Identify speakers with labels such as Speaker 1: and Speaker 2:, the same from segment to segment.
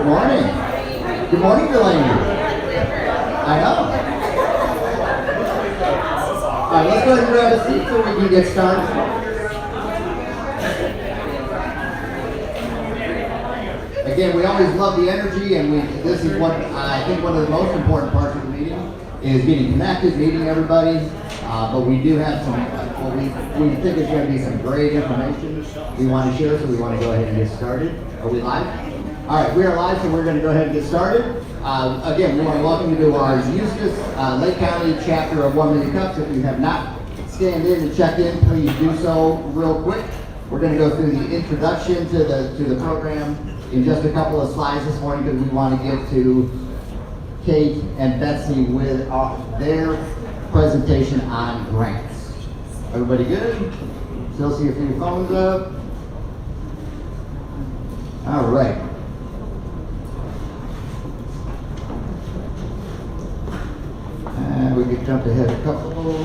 Speaker 1: Good morning. Good morning, Delaney. I know. All right, let's go ahead and grab a seat so we can get started. Again, we always love the energy, and this is one, I think one of the most important parts of the meeting is getting connected, meeting everybody. But we do have some, we think it's going to be some great information we want to share, so we want to go ahead and get started. Are we live? All right, we are live, so we're going to go ahead and get started. Again, we want to welcome you to our Eustis, Lake County chapter of 1 Million Cups. If you have not scanned in and checked in, please do so real quick. We're going to go through the introduction to the program in just a couple of slides this morning, because we want to get to Cate and Betsy with their presentation on grants. Everybody good? Still see a few phones up? All right. And we can jump ahead a couple.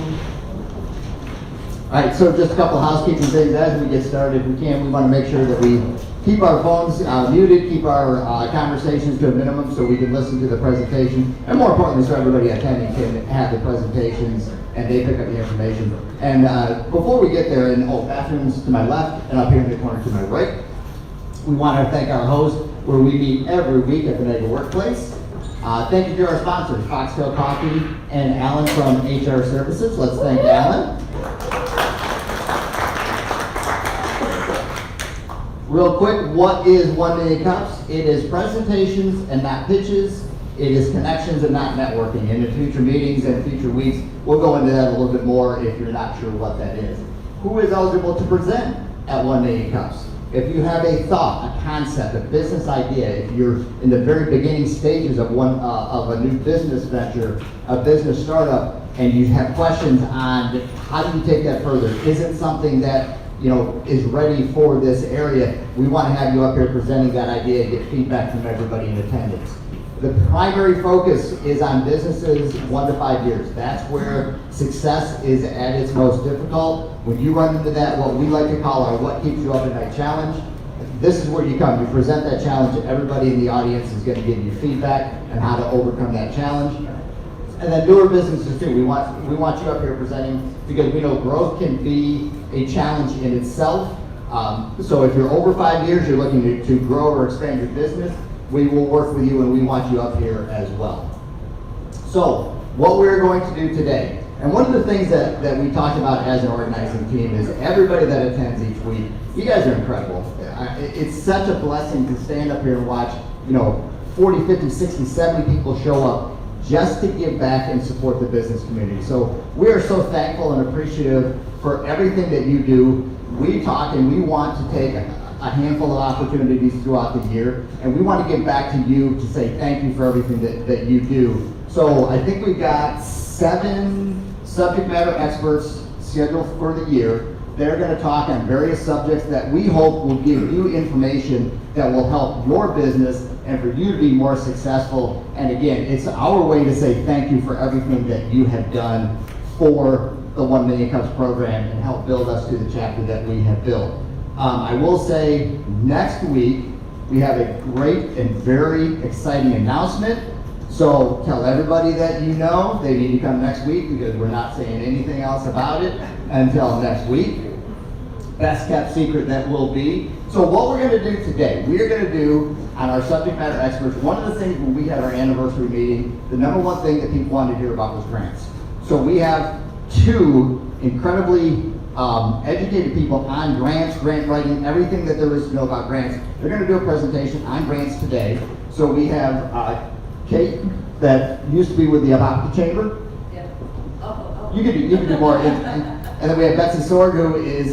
Speaker 1: All right, so just a couple of housekeeping things as we get started. If we can, we want to make sure that we keep our phones muted, keep our conversations to a minimum so we can listen to the presentation, and more importantly, so everybody attending can have the presentations and they pick up the information. And before we get there, bathrooms to my left and up here in the corner to my right, we want to thank our host, where we meet every week at the Mega Workplace. Thank you to our sponsors, Foxtail Coffee and Alan from HR Services. Let's thank Alan. Real quick, what is 1 Million Cups? It is presentations and not pitches. It is connections and not networking. And in future meetings and future weeks, we'll go into that a little bit more if you're not sure what that is. Who is eligible to present at 1 Million Cups? If you have a thought, a concept, a business idea, if you're in the very beginning stages of a new business venture, a business startup, and you have questions on how do you take that further? Is it something that is ready for this area? We want to have you up here presenting that idea and get feedback from everybody in attendance. The primary focus is on businesses 1 to 5 years. That's where success is at its most difficult. When you run into that, what we like to call our what keeps you up at night challenge, this is where you come. You present that challenge, and everybody in the audience is going to give you feedback on how to overcome that challenge. And then newer businesses too. We want you up here presenting, because we know growth can be a challenge in itself. So if you're over 5 years, you're looking to grow or expand your business, we will work with you, and we want you up here as well. So what we're going to do today, and one of the things that we talked about as an organizing team is everybody that attends each week, you guys are incredible. It's such a blessing to stand up here and watch 40, 50, 60, 70 people show up just to give back and support the business community. So we are so thankful and appreciative for everything that you do. We talk and we want to take a handful of opportunities throughout the year, and we want to give back to you to say thank you for everything that you do. So I think we've got 7 subject matter experts scheduled for the year. They're going to talk on various subjects that we hope will give you information that will help your business and for you to be more successful. And again, it's our way to say thank you for everything that you have done for the 1 Million Cups program and help build us to the chapter that we have built. I will say next week we have a great and very exciting announcement. So tell everybody that you know they need to come next week, because we're not saying anything else about it until next week. Best kept secret that will be. So what we're going to do today, we are going to do on our subject matter experts, one of the things when we had our anniversary meeting, the number one thing that people wanted to hear about was grants. So we have 2 incredibly educated people on grants, grant writing, everything that there is to know about grants. They're going to do a presentation on grants today. So we have Cate, that used to be with the Adopted Chamber.
Speaker 2: Yeah.
Speaker 1: You can do more. And then we have Betsy Sorg, who is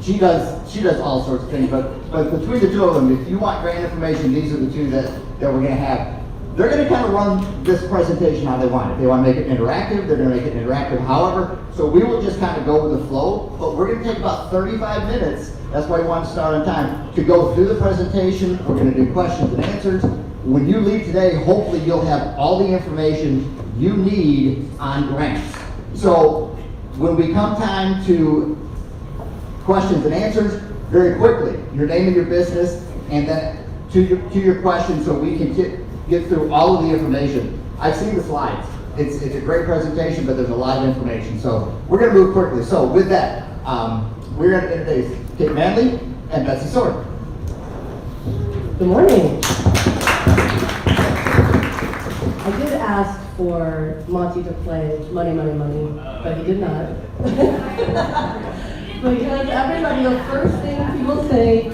Speaker 1: she does all sorts of things. But between the 2 of them, if you want grant information, these are the 2 that we're going to have. They're going to kind of run this presentation how they want it. If they want to make it interactive, they're going to make it interactive. However, so we will just kind of go with the flow, but we're going to take about 35 minutes. That's why we want to start on time to go through the presentation. We're going to do questions and answers. When you leave today, hopefully you'll have all the information you need on grants. So when we come time to questions and answers, very quickly, your name and your business, and then to your question, so we can get through all of the information. I've seen the slides. It's a great presentation, but there's a lot of information. So we're going to move quickly. So with that, we're going to introduce Cate Manley and Betsy Sorg.
Speaker 2: Good morning. I did ask for Monty to play Money, Money, Money, but he did not. Because everybody, the first thing people say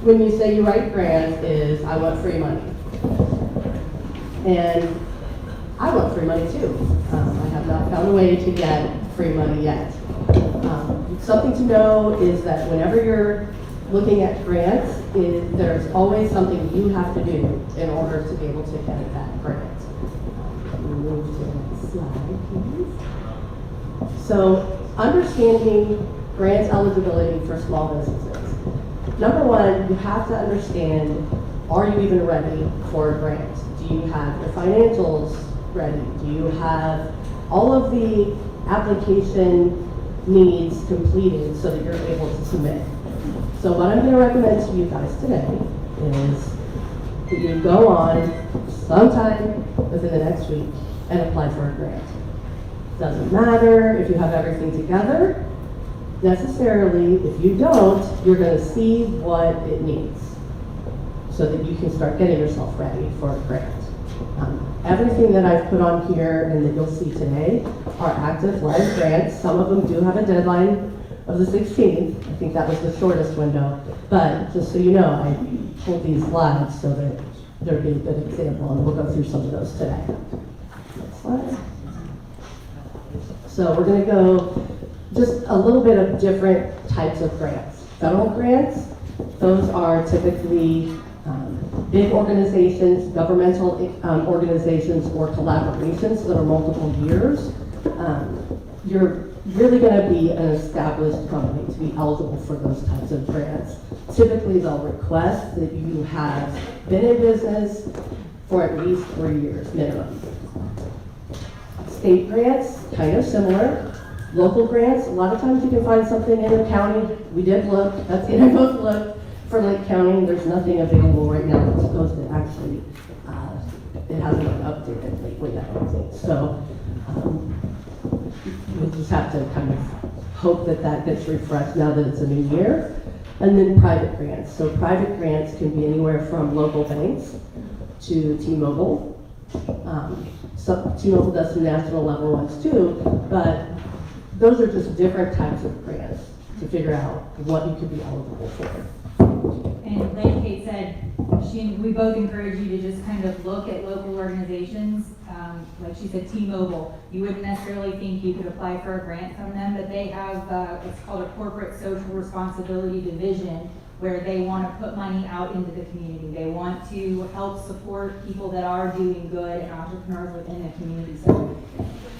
Speaker 2: when you say you write grants is, I want free money. And I want free money too. I have not found a way to get free money yet. Something to know is that whenever you're looking at grants, there's always something you have to do in order to be able to get that grant. Move to the next slide, please. So, understanding grants eligibility for small businesses. Number one, you have to understand, are you even ready for a grant? Do you have your financials ready? Do you have all of the application needs completed so that you're able to submit? So what I'm going to recommend to you guys today is that you go on sometime within the next week and apply for a grant. Doesn't matter if you have everything together. Necessarily, if you don't, you're going to see what it needs so that you can start getting yourself ready for a grant. Everything that I've put on here and that you'll see today are active live grants. Some of them do have a deadline of the 16th. I think that was the shortest window. But just so you know, I pulled these slides so that there'd be a good example, and we'll go through some of those today. Next slide. So we're going to go just a little bit of different types of grants. Federal grants, those are typically big organizations, governmental organizations, or collaborations that are multiple years. You're really going to be an established company to be eligible for those types of grants. Typically, they'll request that you have been in business for at least 3 years minimum. State grants, kind of similar. Local grants, a lot of times you can find something in the county. We did look, Betsy and I both looked for Lake County. There's nothing available right now that's supposed to actually, it hasn't been updated lately, I don't think. So we just have to kind of hope that that gets refreshed now that it's a new year. And then private grants. So private grants can be anywhere from local banks to T-Mobile. So T-Mobile does some national level ones too, but those are just different types of grants to figure out what you could be eligible for.
Speaker 3: And like Cate said, we both encourage you to just kind of look at local organizations. Like she said, T-Mobile, you wouldn't necessarily think you could apply for a grant from them, but they have, it's called a corporate social responsibility division, where they want to put money out into the community. They want to help support people that are doing good and entrepreneurs within the community. So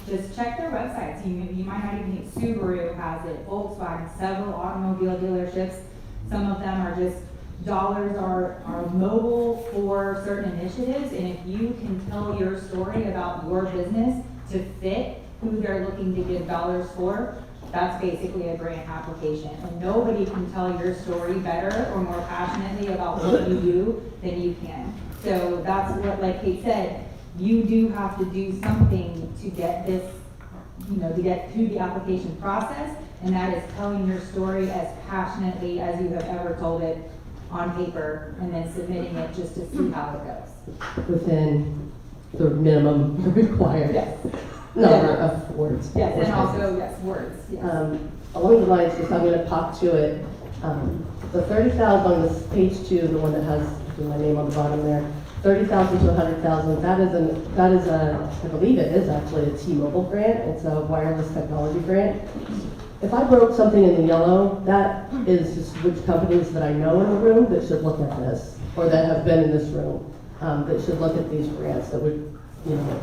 Speaker 3: just check their websites. You might not even think Subaru has it, Volkswagen, several automobile dealerships. Some of them are just dollars are mobile for certain initiatives, and if you can tell your story about your business to fit who they're looking to give dollars for, that's basically a grant application. And nobody can tell your story better or more passionately about what you do than you can. So that's what, like Cate said, you do have to do something to get this, to get through the application process, and that is telling your story as passionately as you have ever told it on paper, and then submitting it just to see how it goes.
Speaker 2: Within the minimum required number of words.
Speaker 3: Yes, and also, yes, words. Yes.
Speaker 2: Along the lines, just I'm going to pop to it. The 30,000 on this page 2, the one that has my name on the bottom there, 30,000 to 100,000. That is a, I believe it is actually a T-Mobile grant. It's a wireless technology grant. If I wrote something in the yellow, that is just which companies that I know in the room that should look at this, or that have been in this room, that should look at these grants that would,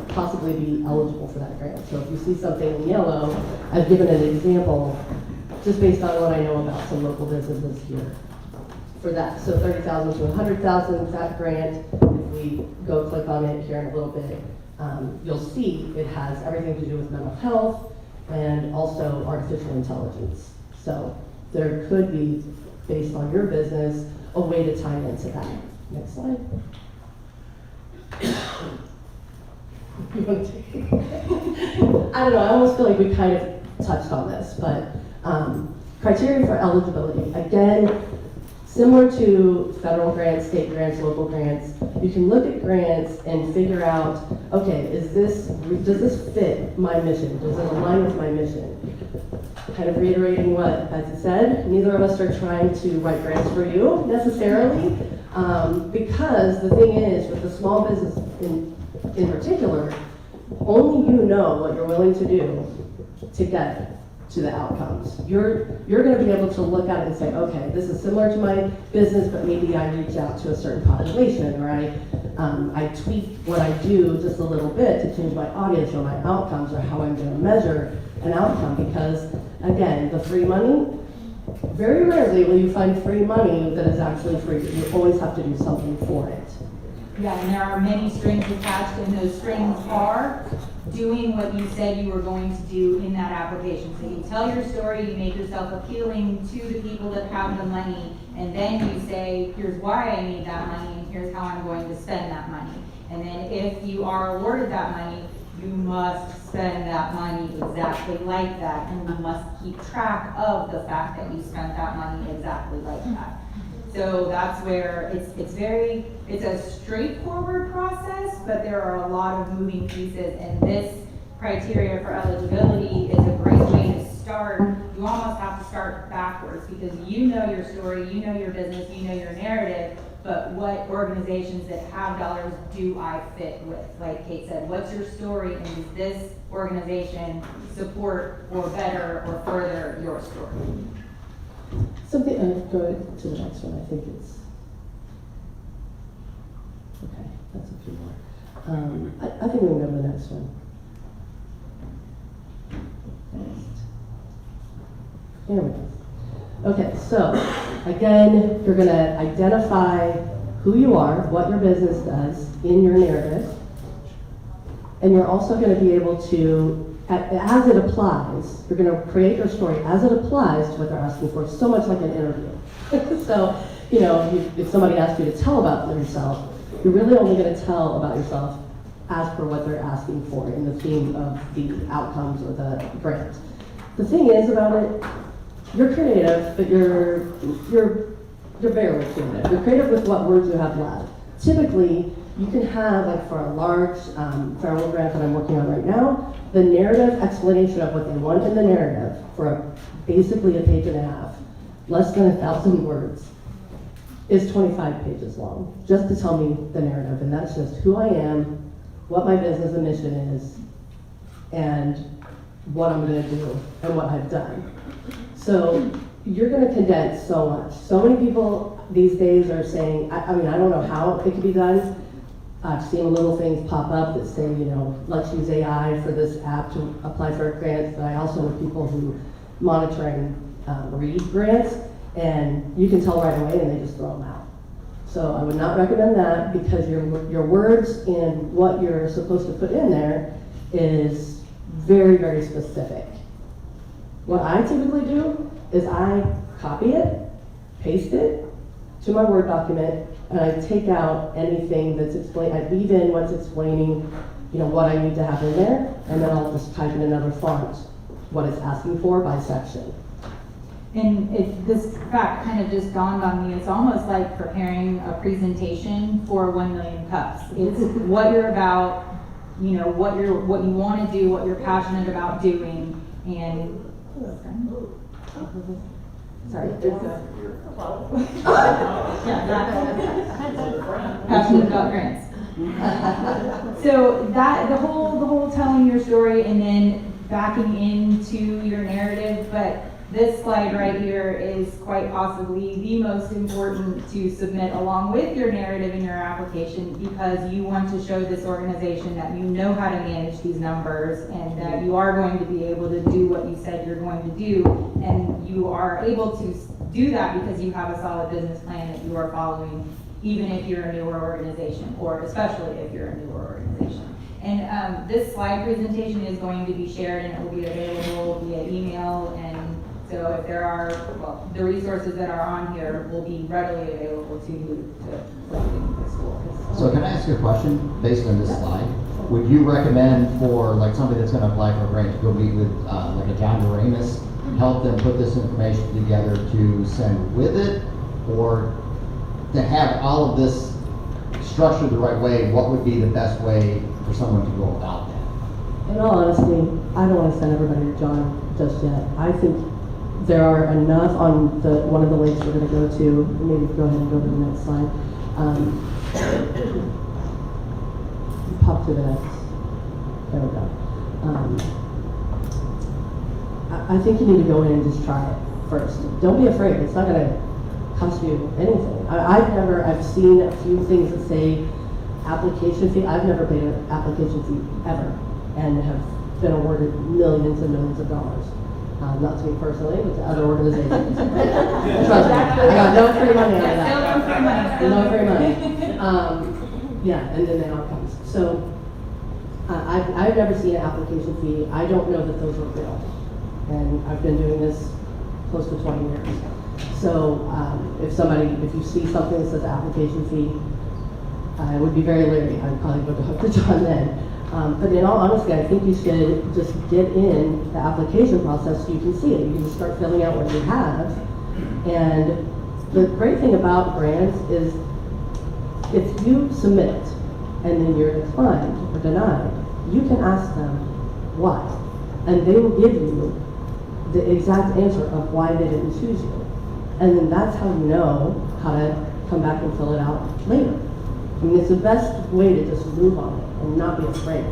Speaker 2: possibly be eligible for that grant. So if you see something in yellow, I've given an example just based on what I know about some local businesses here for that. So 30,000 to 100,000, that grant, if we go click on it here in a little bit, you'll see it has everything to do with mental health and also artificial intelligence. So there could be, based on your business, a way to tie into that. Next slide. You want to take it? I don't know, I almost feel like we kind of touched on this, but criteria for eligibility. Again, similar to federal grants, state grants, local grants, you can look at grants and figure out, okay, does this fit my mission? Does it align with my mission? Kind of reiterating what Betsy said, neither of us are trying to write grants for you necessarily, because the thing is, with the small business in particular, only you know what you're willing to do to get to the outcomes. You're going to be able to look at it and say, okay, this is similar to my business, but maybe I reach out to a certain population, or I tweak what I do just a little bit to change my audience or my outcomes or how I'm going to measure an outcome. Because again, the free money, very rarely will you find free money that is actually free. You always have to do something for it.
Speaker 3: Yeah, and there are many strings attached, and those strings are doing what you said you were going to do in that application. So you tell your story, you make yourself appealing to the people that have the money, and then you say, here's why I need that money, and here's how I'm going to spend that money. And then if you are awarded that money, you must spend that money exactly like that, and you must keep track of the fact that you spent that money exactly like that. So that's where it's a straightforward process, but there are a lot of moving pieces, and this criteria for eligibility is a great way to start. You almost have to start backwards, because you know your story, you know your business, you know your narrative, but what organizations that have dollars do I fit with? Like Cate said, what's your story, and does this organization support or better or further your story?
Speaker 2: Something, go to the next one, I think it's, okay, that's a few more. I think we can go to the next one. Next. There we go. Okay, so, again, you're gonna identify who you are, what your business does in your narrative, and you're also gonna be able to, as it applies, you're going to create your story as it applies to what they're asking for, so much like an interview. So, you know, if somebody asks you to tell about yourself, you're really only going to tell about yourself as per what they're asking for in the theme of the outcomes or the grant. The thing is about it, you're creative, but you're barely creative. You're creative with what words you have left. Typically, you can have, like for a large federal grant that I'm working on right now, the narrative explanation of what they want in the narrative for basically a page and a half, less than 1,000 words, is 25 pages long, just to tell me the narrative. And that's just who I am, what my business and mission is, and what I'm gonna do and what I've done. So you're gonna condense so much. So many people these days are saying, I mean, I don't know how it could be done. I've seen little things pop up that say, you know, let's use AI for this app to apply for grants, but I also know people who monitor and read grants, and you can tell right away and they just throw them out. So I would not recommend that, because your words and what you're supposed to put in there is very, very specific. What I typically do is I copy it, paste it to my Word document, and I take out anything that's explained. I leave in what's explaining, you know, what I need to have in there, and then I'll just type in another font what it's asking for by section.
Speaker 3: And this fact kind of just dawned on me, it's almost like preparing a presentation for 1 Million Cups. It's what you're about, you know, what you want to do, what you're passionate about doing, and sorry, there's a passionate about grants. So that the whole telling your story and then backing into your narrative, but this slide right here is quite possibly the most important to submit along with your narrative in your application, because you want to show this organization that you know how to manage these numbers and that you are going to be able to do what you said you're going to do, and you are able to do that because you have a solid business plan that you are following, even if you're a newer organization, or especially if you're a newer organization. And this slide presentation is going to be shared, and it will be available via email, and So if there are, well, the resources that are on here will be readily available to you to put in the school.
Speaker 1: So can I ask you a question based on this slide? Would you recommend for like somebody that's gonna apply for a grant to go meet with like a John Doremus, help them put this information together to send with it? Or to have all of this structured the right way, what would be the best way for someone to go about that?
Speaker 2: In all honesty, I don't want to send everybody to John just yet. I think there are enough on one of the links we're going to go to. Maybe go ahead and go to the next slide. Pop to the next. There we go. I think you need to go in and just try it first. Don't be afraid. It's not going to cost you anything. I've seen a few things that say application fee. I've never paid an application fee ever, and have been awarded millions and millions of dollars. Not to me personally, but to other organizations. Trust me, I got no free money out of that. No free money. Yeah, and then it all comes. So I've never seen an application fee. I don't know that those are real, and I've been doing this close to 20 years. So if you see something that says application fee, I would be very leery. I'd probably go to John then. But in all honesty, I think you should just get in the application process so you can see it. You can just start filling out what you have. And the great thing about grants is if you submit and then you're declined or denied, you can ask them why. And they will give you the exact answer of why they didn't choose you. And then that's how you know how to come back and fill it out later. I mean, it's the best way to just move on it and not be afraid.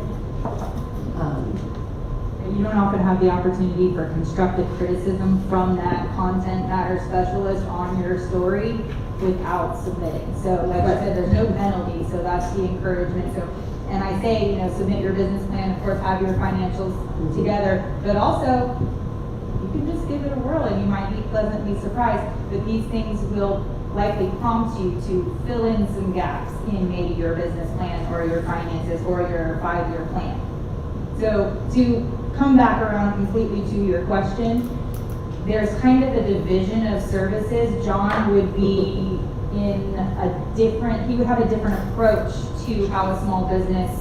Speaker 3: You don't often have the opportunity for constructive criticism from that content matter specialist on your story without submitting. So like I said, there's no penalty, so that's the encouragement. So, and I say, submit your business plan, of course, have your financials together, but also you can just give it a whirl and you might be pleasantly surprised that these things will likely prompt you to fill in some gaps in maybe your business plan or your finances or your 5-year plan. So to come back around completely to your question, there's kind of a division of services. John would be he would have a different approach to how a small business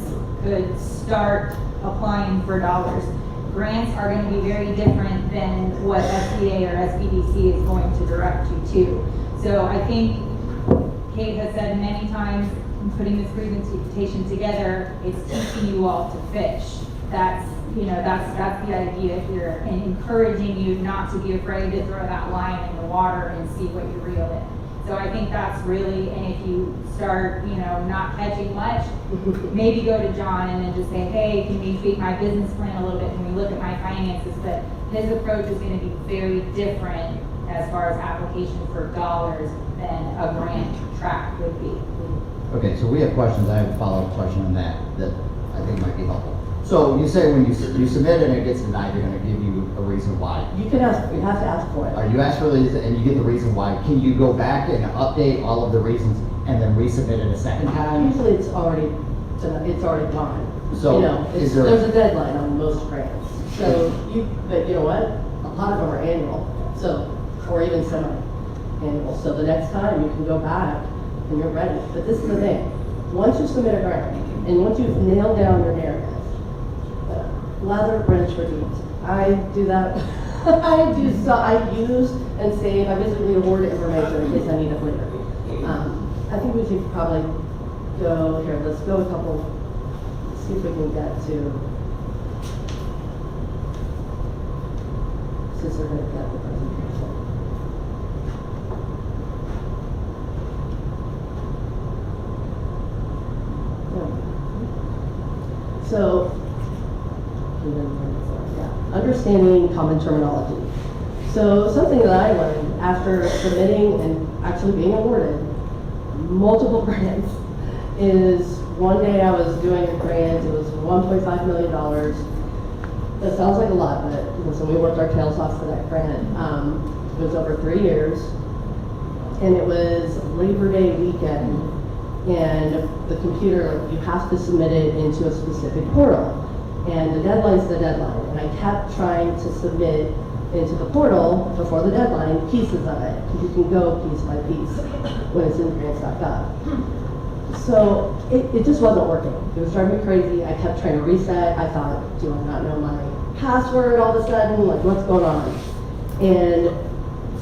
Speaker 3: could start applying for dollars. Grants are going to be very different than what SBA or SBDC is going to direct you to. So I think Cate has said many times in putting this presentation together, it's teaching you all to fish. That's the idea here, and encouraging you not to be afraid to throw that line in the water and see what you reel in. So I think that's really, and if you start, not catching much, maybe go to John and then just say, hey, can we tweak my business plan a little bit? Can we look at my finances? But his approach is going to be very different as far as application for dollars than a grant track would be.
Speaker 1: Okay, so we have questions. I have a follow-up question on that I think might be helpful. So you say when you submit it and it gets denied, they're going to give you a reason why.
Speaker 2: You have to ask for it.
Speaker 1: You ask for the reason and you get the reason why. Can you go back and update all of the reasons and then resubmit it a second time?
Speaker 2: Usually it's already gone.
Speaker 1: So
Speaker 2: there's a deadline on most grants. So but you know what? A lot of them are annual. So, or even semi-annual. So the next time you can go back and you're ready. But this is the thing. Once you submit a grant and once you've nailed down your narrative, lather, wrench, repeat. I do that. I use and save. I basically hoard information in case I need it later. I think we should probably go here. Let's go a couple. See if we can get to. Since we're going to get the presentation. Yeah. So. Understanding common terminology. So something that I learned after submitting and actually being awarded multiple grants is one day I was doing a grant. It was $1.5 million. That sounds like a lot, but so we worked our tails off for that grant. It was over 3 years, and it was Labor Day weekend. And the computer, you have to submit it into a specific portal. And the deadline's the deadline. And I kept trying to submit into the portal before the deadline, pieces of it. You can go piece by piece when it's in grants.gov. So it just wasn't working. It was driving me crazy. I kept trying to reset. I thought, do I not know my password all of a sudden? Like, what's going on? And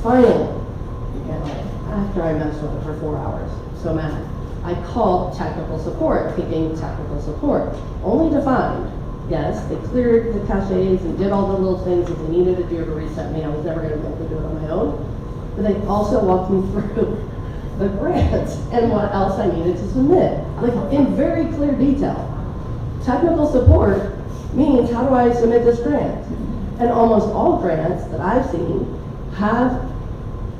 Speaker 2: finally, after I messed with it for 4 hours, so mad, I called technical support, thinking technical support, only to find, yes, they cleared the caches and did all the little things that they needed to do to reset me. I was never going to be able to do it on my own. But they also walked me through the grants and what else I needed to submit, like in very clear detail. Technical support means, how do I submit this grant? And almost all grants that I've seen have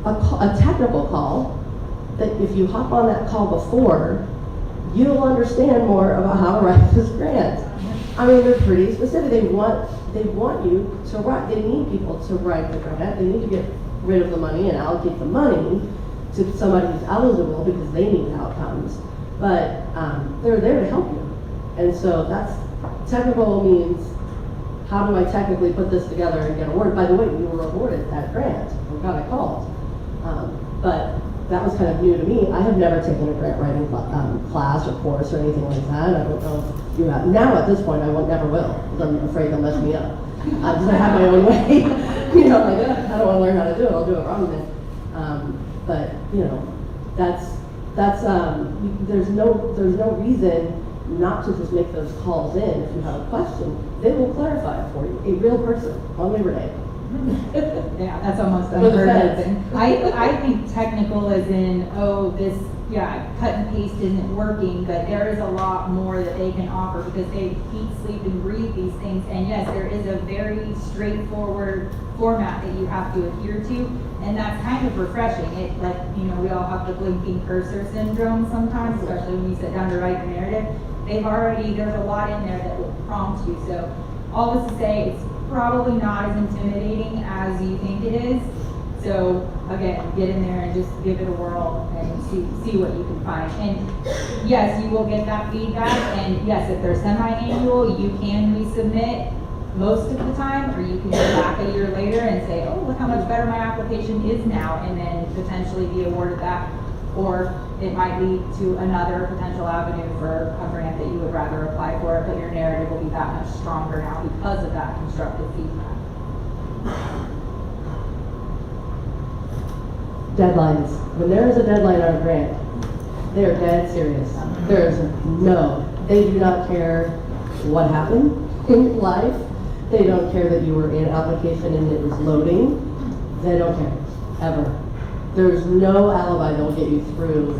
Speaker 2: a technical call that if you hop on that call before, you'll understand more about how to write this grant. I mean, they're pretty specific. They want you to write. They need people to write the grant. They need to get rid of the money and allocate the money to somebody who's eligible because they need outcomes. But they're there to help you. And so that's technical means, how do I technically put this together and get awarded? By the way, we were awarded that grant. We got a call. But that was kind of new to me. I have never taken a grant writing class or course or anything like that. I don't know if you have. Now at this point, I never will, because I'm afraid they'll mess me up. Because I have my own way. You know, like, I don't want to learn how to do it. I'll do it wrong then. But you know, that's there's no reason not to just make those calls in. If you have a question, they will clarify it for you. A real person on Labor Day.
Speaker 3: Yeah, that's almost
Speaker 2: For the
Speaker 3: unheard of.
Speaker 2: feds.
Speaker 3: And I think technical is in, oh, this, yeah, cut and paste isn't working, but there is a lot more that they can offer because they eat, sleep, and breathe these things. And yes, there is a very straightforward format that you have to adhere to, and that's kind of refreshing. It, like, you know, we all have the blinking cursor syndrome sometimes, especially when you sit down to write your narrative. There's a lot in there that will prompt you. So all this to say, it's probably not as intimidating as you think it is. So again, get in there and just give it a whirl and see what you can find. And yes, you will get that feedback. And yes, if they're semi-annual, you can resubmit most of the time, or you can go back a year later and say, oh, look how much better my application is now, and then potentially be awarded that. Or it might lead to another potential avenue for a grant that you would rather apply for, but your narrative will be that much stronger now because of that constructive feedback.
Speaker 2: Deadlines. When there is a deadline on a grant, they're dead serious. They do not care what happened in life. They don't care that you were in application and it was loading. They don't care, ever. There's no alibi that will get you through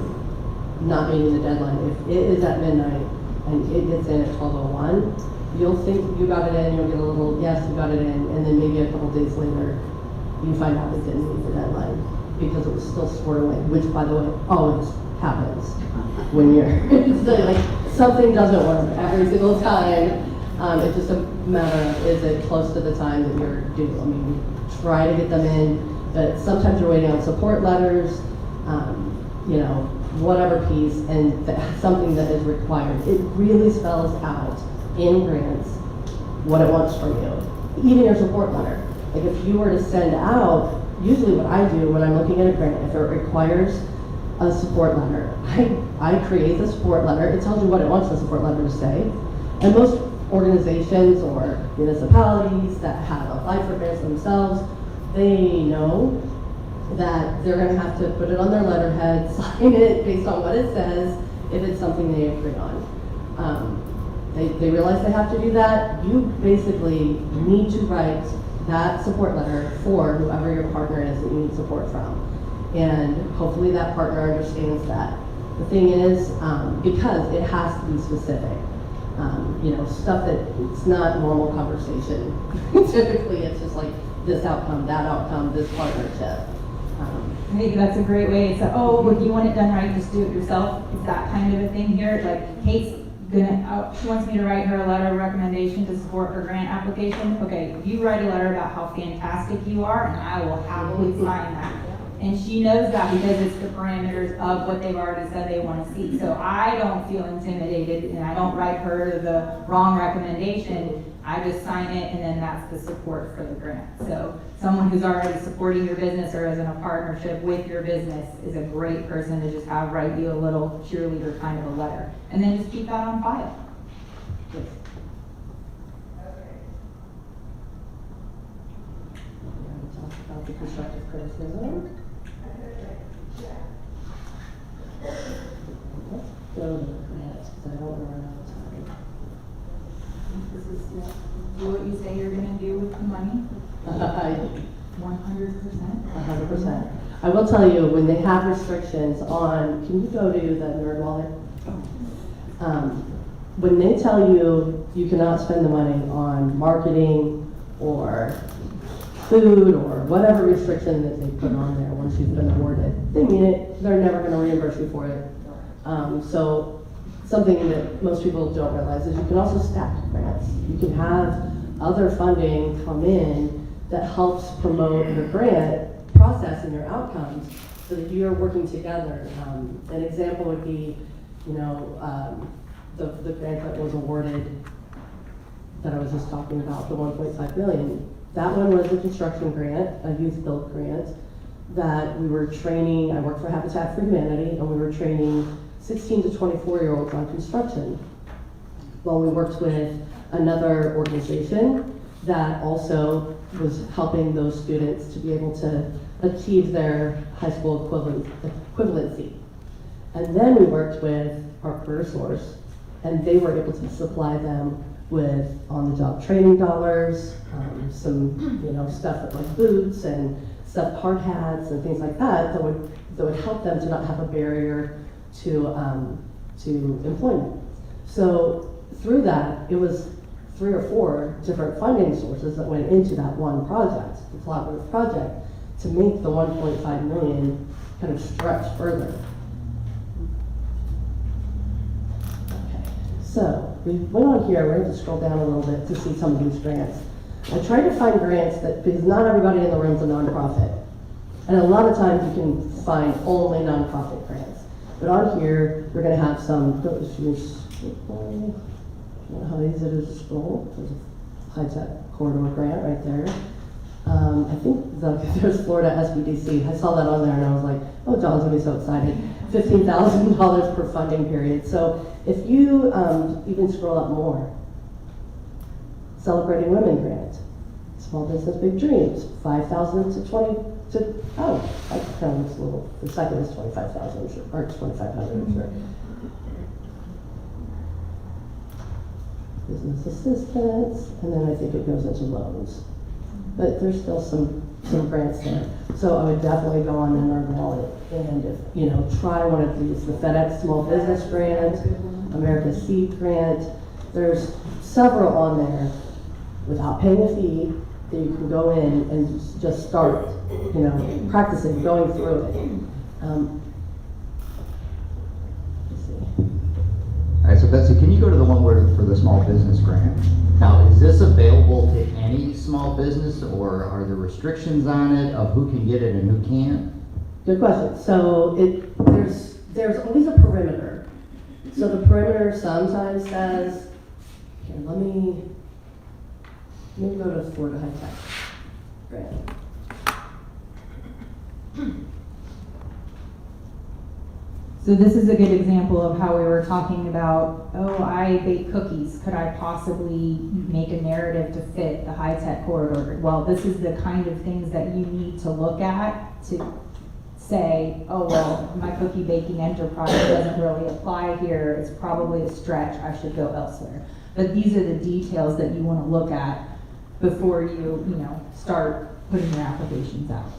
Speaker 2: not meeting the deadline. If it is at midnight and it gets in at 12:01, you'll think you got it in, you'll get a little, yes, you got it in, and then maybe a couple days later, you find out it didn't meet the deadline because it was still squirred away, which, by the way, always happens when you're, so, like, something doesn't work every single time. It's just a matter of, is it close to the time that you're due? I mean, we try to get them in, but sometimes you're waiting on support letters, you know, whatever piece, and something that is required. It really spells out in grants what it wants from you. Even your support letter. Like if you were to send out, usually what I do when I'm looking at a grant, if it requires a support letter, I create the support letter. It tells you what it wants the support letter to say. And most organizations or municipalities that have applied for grants themselves, they know that they're going to have to put it on their letterhead, sign it based on what it says, if it's something they agree on. They realize they have to do that. You basically need to write that support letter for whoever your partner is that you need support from. And hopefully that partner understands that. The thing is, because it has to be specific, you know, stuff that it's not normal conversation. Typically it's just like this outcome, that outcome, this partnership.
Speaker 3: Maybe that's a great way. It's like, oh, if you want it done right, just do it yourself. It's that kind of a thing here. Like Cate's she wants me to write her a letter of recommendation to support her grant application. Okay, you write a letter about how fantastic you are, and I will happily sign that. And she knows that because it's the parameters of what they've already said they want to see. So I don't feel intimidated, and I don't write her the wrong recommendation. I just sign it, and then that's the support for the grant. So someone who's already supporting your business or is in a partnership with your business is a great person to just have write you a little cheerleader kind of a letter. And then just keep that on file.
Speaker 2: Talk about the constructive criticism. Let's go to the grants, because I don't run out of time.
Speaker 3: This is do what you say you're gonna do with the money, 100%.
Speaker 2: 100%. I will tell you, when they have restrictions on, can you go to the Nerd Wallet? When they tell you you cannot spend the money on marketing or food or whatever restriction that they put on there once you've been awarded, they mean it. They're never going to reimburse you for it. So something that most people don't realize is you can also stack grants. You can have other funding come in that helps promote your grant process and your outcomes so that you're working together. An example would be, the grant that was awarded that I was just talking about, the 1.5 million. That one was a construction grant, a youth build grant, that we were training. I worked for Habitat for Humanity, and we were training 16 to 24-year-olds on construction. Well, we worked with another organization that also was helping those students to be able to achieve their high school equivalency. And then we worked with our career source, and they were able to supply them with on-the-job training dollars, some stuff like boots and stuff, hard hats and things like that would help them to not have a barrier to employment. So through that, it was 3 or 4 different funding sources that went into that one project, the collaborative project, to make the 1.5 million kind of stretch further. So we went on here, we're going to scroll down a little bit to see some of these grants. I tried to find grants because not everybody in the room is a nonprofit. And a lot of times you can find only nonprofit grants. But on here, we're going to have some, I don't know how easy it is to scroll. There's a high-tech corridor grant right there. I think there's Florida SBDC. I saw that on there and I was like, oh, John's going to be so excited. $15,000 per funding period. So if you even scroll up more, Celebrating Women grant, Small Business Big Dreams, 5,000 to 20 to, oh, that kind of looks a little, the second is 25,000 or 2,500, sure. Business assistance, and then I think it goes into loans. But there's still some grants there. So I would definitely go on the Nerd Wallet and try one of these, the FedEx Small Business Grant, America's Seed Grant. There's several on there without paying a fee that you can go in and just start, practicing, going through it. Let's see.
Speaker 1: All right, so Betsy, can you go to the one where for the small business grant? Now, is this available to any small business, or are there restrictions on it of who can get it and who can't?
Speaker 2: Good question. So there's always a perimeter. So the perimeter sometimes says, here, let me go to Florida High Tech grant.
Speaker 3: So this is a good example of how we were talking about, oh, I bake cookies. Could I possibly make a narrative to fit the high-tech corridor? Well, this is the kind of things that you need to look at to say, oh, well, my cookie baking enterprise doesn't really apply here. It's probably a stretch. I should go elsewhere. But these are the details that you want to look at before you start putting your applications out.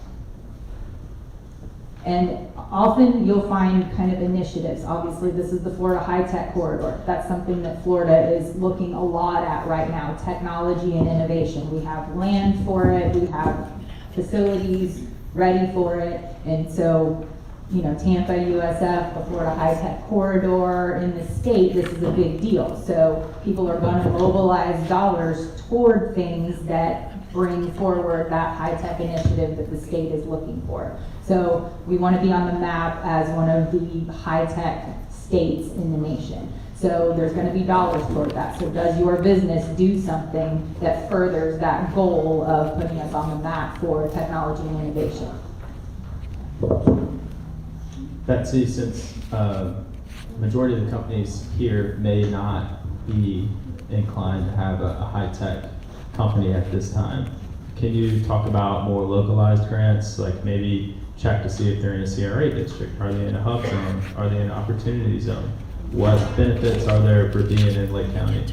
Speaker 3: And often you'll find kind of initiatives. Obviously, this is the Florida High-Tech Corridor. That's something that Florida is looking a lot at right now, technology and innovation. We have land for it, we have facilities ready for it, and so, Tampa, USF, the Florida High-Tech Corridor, in the state, this is a big deal. So people are going to mobilize dollars toward things that bring forward that high-tech initiative that the state is looking for. So we want to be on the map as one of the high-tech states in the nation. So there's going to be dollars toward that. So does your business do something that furthers that goal of putting us on the map for technology and innovation?
Speaker 4: Betsy, since majority of the companies here may not be inclined to have a high-tech company at this time, can you talk about more localized grants, like maybe check to see if they're in a CRA district? Are they in a hub zone? Are they in an opportunity zone? What benefits are there for being in Lake County?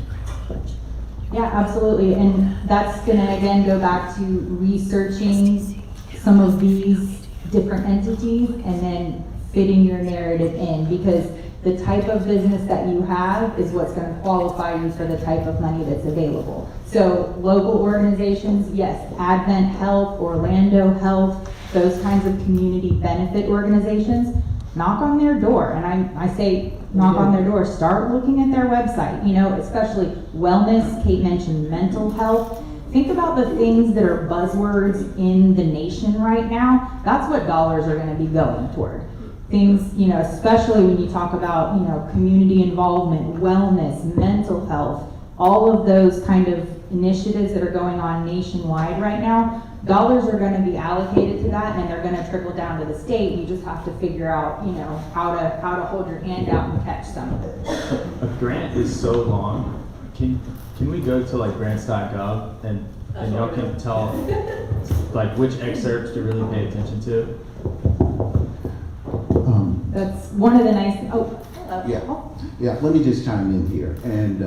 Speaker 3: Yeah, absolutely. And that's going to, again, go back to researching some of these different entities and then fitting your narrative in, because the type of business that you have is what's going to qualify you for the type of money that's available. So local organizations, yes, Advent Health, Orlando Health, those kinds of community benefit organizations, knock on their door. And I say knock on their door, start looking at their website, you know, especially wellness. Cate mentioned mental health. Think about the things that are buzzwords in the nation right now. That's what dollars are going to be going toward. Things, you know, especially when you talk about, you know, community involvement, wellness, mental health, all of those kind of initiatives that are going on nationwide right now, dollars are going to be allocated to that, and they're going to trickle down to the state. You just have to figure out, you know, how to hold your hand out and catch some of it.
Speaker 4: A grant is so long. Can we go to like grants.gov and y'all can tell like which excerpts to really pay attention to?
Speaker 3: That's one of the nice,
Speaker 5: Yeah, let me just chime in here. And,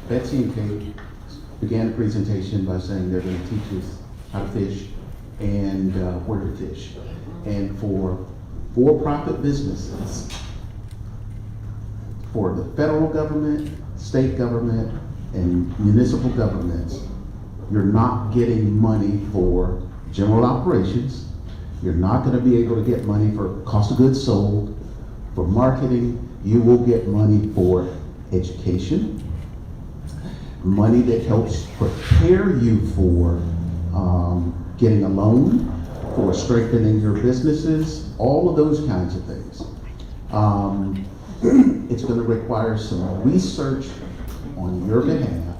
Speaker 5: Betsy and Cate began the presentation by saying they're going to teach us how to fish and where to fish. And for-profit businesses, for the federal government, state government, and municipal governments, you're not getting money for general operations. You're not going to be able to get money for cost of goods sold, for marketing. You will get money for education, money that helps prepare you for getting a loan, for strengthening your businesses, all of those kinds of things. It's going to require some research on your behalf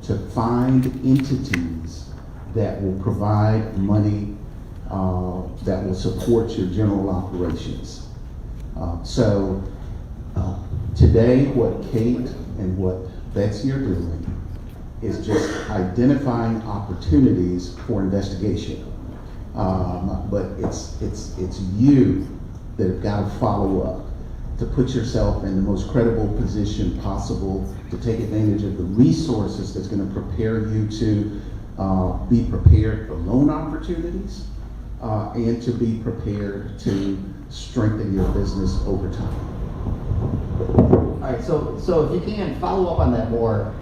Speaker 5: to find entities that will provide money that will support your general operations. Today, what Cate and what Betsy are doing is just identifying opportunities for investigation. But it's you that have got to follow up, to put yourself in the most credible position possible, to take advantage of the resources that's going to prepare you to be prepared for loan opportunities, and to be prepared to strengthen your business over time.
Speaker 1: All right, so if you can follow up on that more,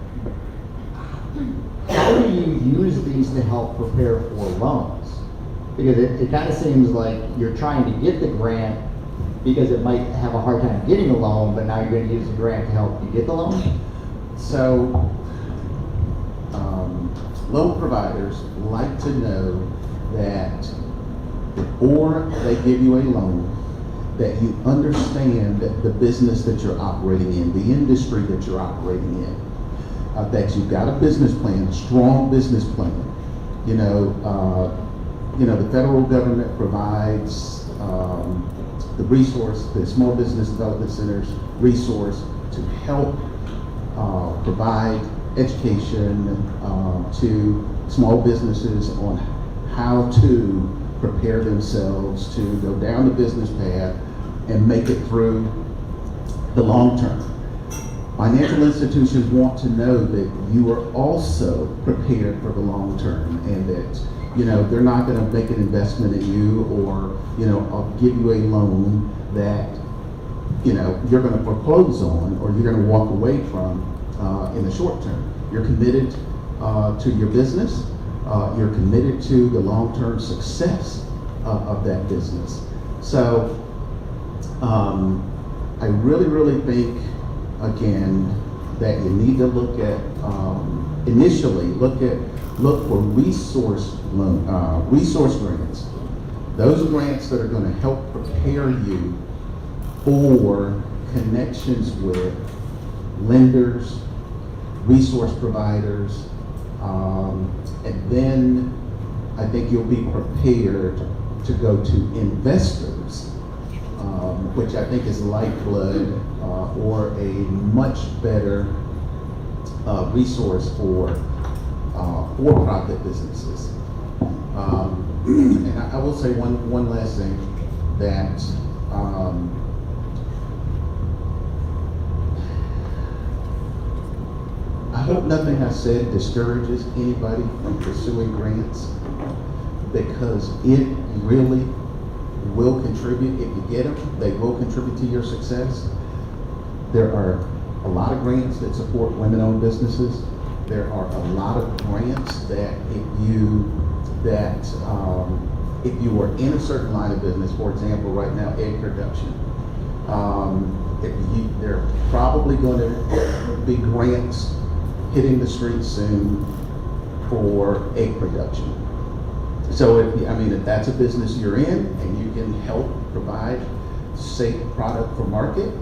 Speaker 1: how do you use these to help prepare for loans? Because it kind of seems like you're trying to get the grant because it might have a hard time getting a loan, but now you're going to use the grant to help you get the loan?
Speaker 5: So, loan providers like to know that before they give you a loan, that you understand the business that you're operating in, the industry that you're operating in, that you've got a business plan, a strong business plan. The federal government provides the resource, the Small Business Development Center's resource to help provide education to small businesses on how to prepare themselves to go down the business path and make it through the long term. Financial institutions want to know that you are also prepared for the long term, and that they're not going to make an investment in you, or I'll give you a loan that you're going to foreclose on, or you're going to walk away from in the short term. You're committed to your business. You're committed to the long-term success of that business. So I really think, again, that you need to look at, initially, look for resource grants. Those grants that are gonna help prepare you for connections with lenders, resource providers, and then I think you'll be prepared to go to investors, which I think is lifeblood, or a much better resource for for-profit businesses. And I will say one last thing, that I hope nothing I said discourages anybody from pursuing grants, because it really will contribute. If you get them, they will contribute to your success. There are a lot of grants that support women-owned businesses. There are a lot of grants that if you are in a certain line of business, for example, right now, egg production, there are probably going to be grants hitting the streets soon for egg production. So if that's a business you're in and you can help provide safe product for market,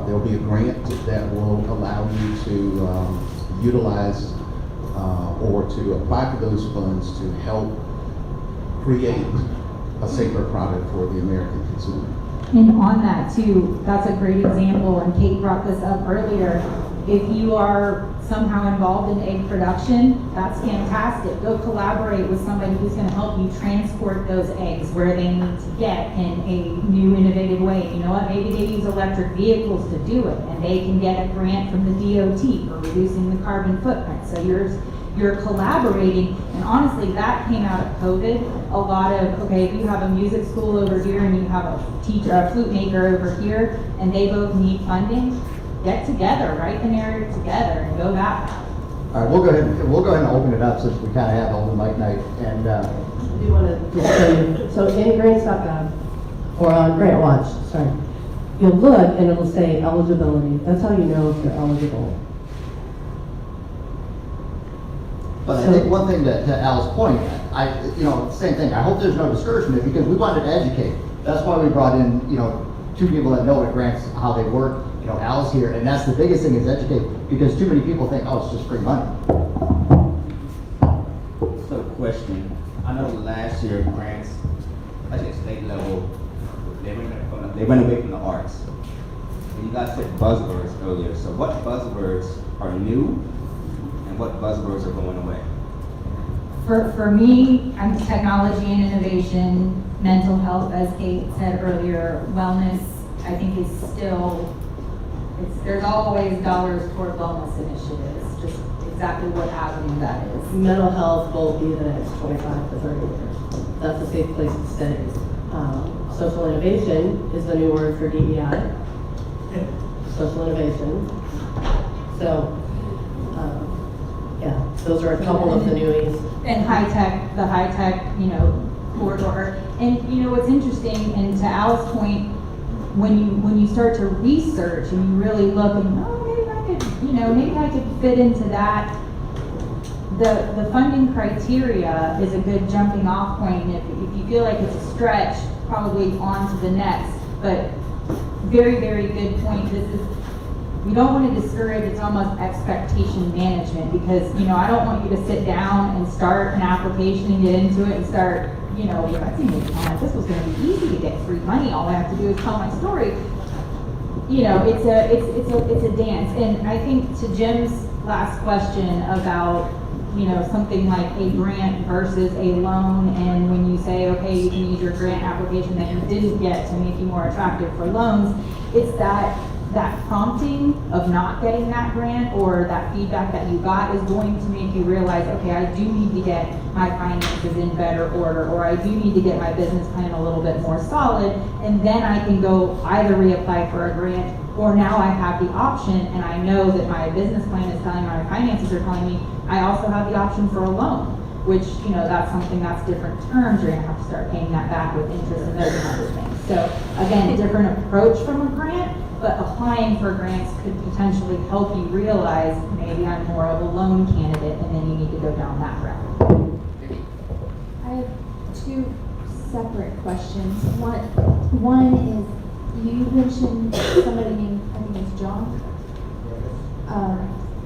Speaker 5: there'll be a grant that will allow you to utilize or to apply for those funds to help create a safer product for the American consumer.
Speaker 3: And on that too, that's a great example, and Cate brought this up earlier. If you are somehow involved in egg production, that's fantastic. Go collaborate with somebody who's going to help you transport those eggs where they need to get in a new, innovative way. You know what? Maybe they use electric vehicles to do it, and they can get a grant from the DOT for reducing the carbon footprint. So you're collaborating, and honestly, that came out of COVID. A lot of, okay, if you have a music school over here and you have a teacher, a flute maker over here, and they both need funding, get together, write the narrative together, and go that route.
Speaker 1: All right, we'll go ahead and open it up since we kind of have open mic night. And
Speaker 2: I do want to show you, so in grants.gov, or on Grant Watch, sorry, you'll look and it'll say eligibility. That's how you know if you're eligible.
Speaker 1: But I think one thing to Al's point, same thing. I hope there's no discouragement, because we wanted to educate. That's why we brought in, two people that know what grants, how they work. Al's here, and that's the biggest thing, is educate, because too many people think, oh, it's just free money.
Speaker 6: So question, I know last year grants, especially at state level, they went away from the arts. And you guys said buzzwords earlier, so what buzzwords are new and what buzzwords are going away?
Speaker 3: For me, I'm technology and innovation, mental health, as Cate said earlier, wellness, I think is still, there's always dollars toward wellness initiatives, just exactly what avenue that is.
Speaker 2: Mental health will be the next 25 to 30 years. That's a safe place to stay. Social innovation is the new word for DEI. Social innovation. So, yeah, those are a couple of the newies.
Speaker 3: And the high tech, corridor. And what's interesting, and to Al's point, when you start to research and you really look and maybe I could fit into that. The funding criteria is a good jumping off point. And if you feel like it's a stretch, probably on to the next. But very, very good point. We don't want to discourage, it's almost expectation management, because, I don't want you to sit down and start an application and get into it and start, Betsy made it sound like this was going to be easy to get free money. All I have to do is tell my story. It's a dance. And I think to Jim's last question about, something like a grant versus a loan, and when you say, okay, you can use your grant application that you didn't get to make you more attractive for loans, it's that prompting of not getting that grant, or that feedback that you got, is going to make you realize, okay, I do need to get my finances in better order, or I do need to get my business plan a little bit more solid, and then I can go either reapply for a grant, or now I have the option, and I know that my business plan is telling me, my finances are telling me, I also have the option for a loan. which, that's something that's different terms, you're gonna have to start paying that back with interest and those kinds of things. So again, a different approach from a grant, but applying for grants could potentially help you realize maybe I'm more of a loan candidate, and then you need to go down that route.
Speaker 7: I have two separate questions. One is, you mentioned somebody named, I think it's John.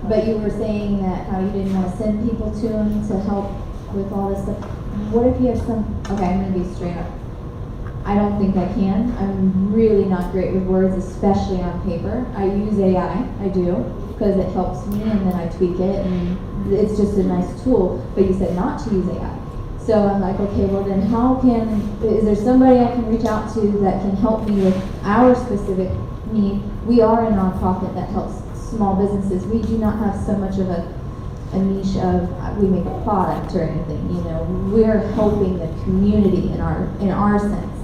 Speaker 7: But you were saying that how you didn't want to send people to him to help with all this stuff. What if you have okay, I'm going to be straight up. I don't think I can. I'm really not great with words, especially on paper. I use AI, I do, because it helps me, and then I tweak it, and it's just a nice tool. But you said not to use AI. So I'm like, okay, well then is there somebody I can reach out to that can help me with our specific need? We are a nonprofit that helps small businesses. We do not have so much of a niche of we make a product or anything, we're helping the community in our sense.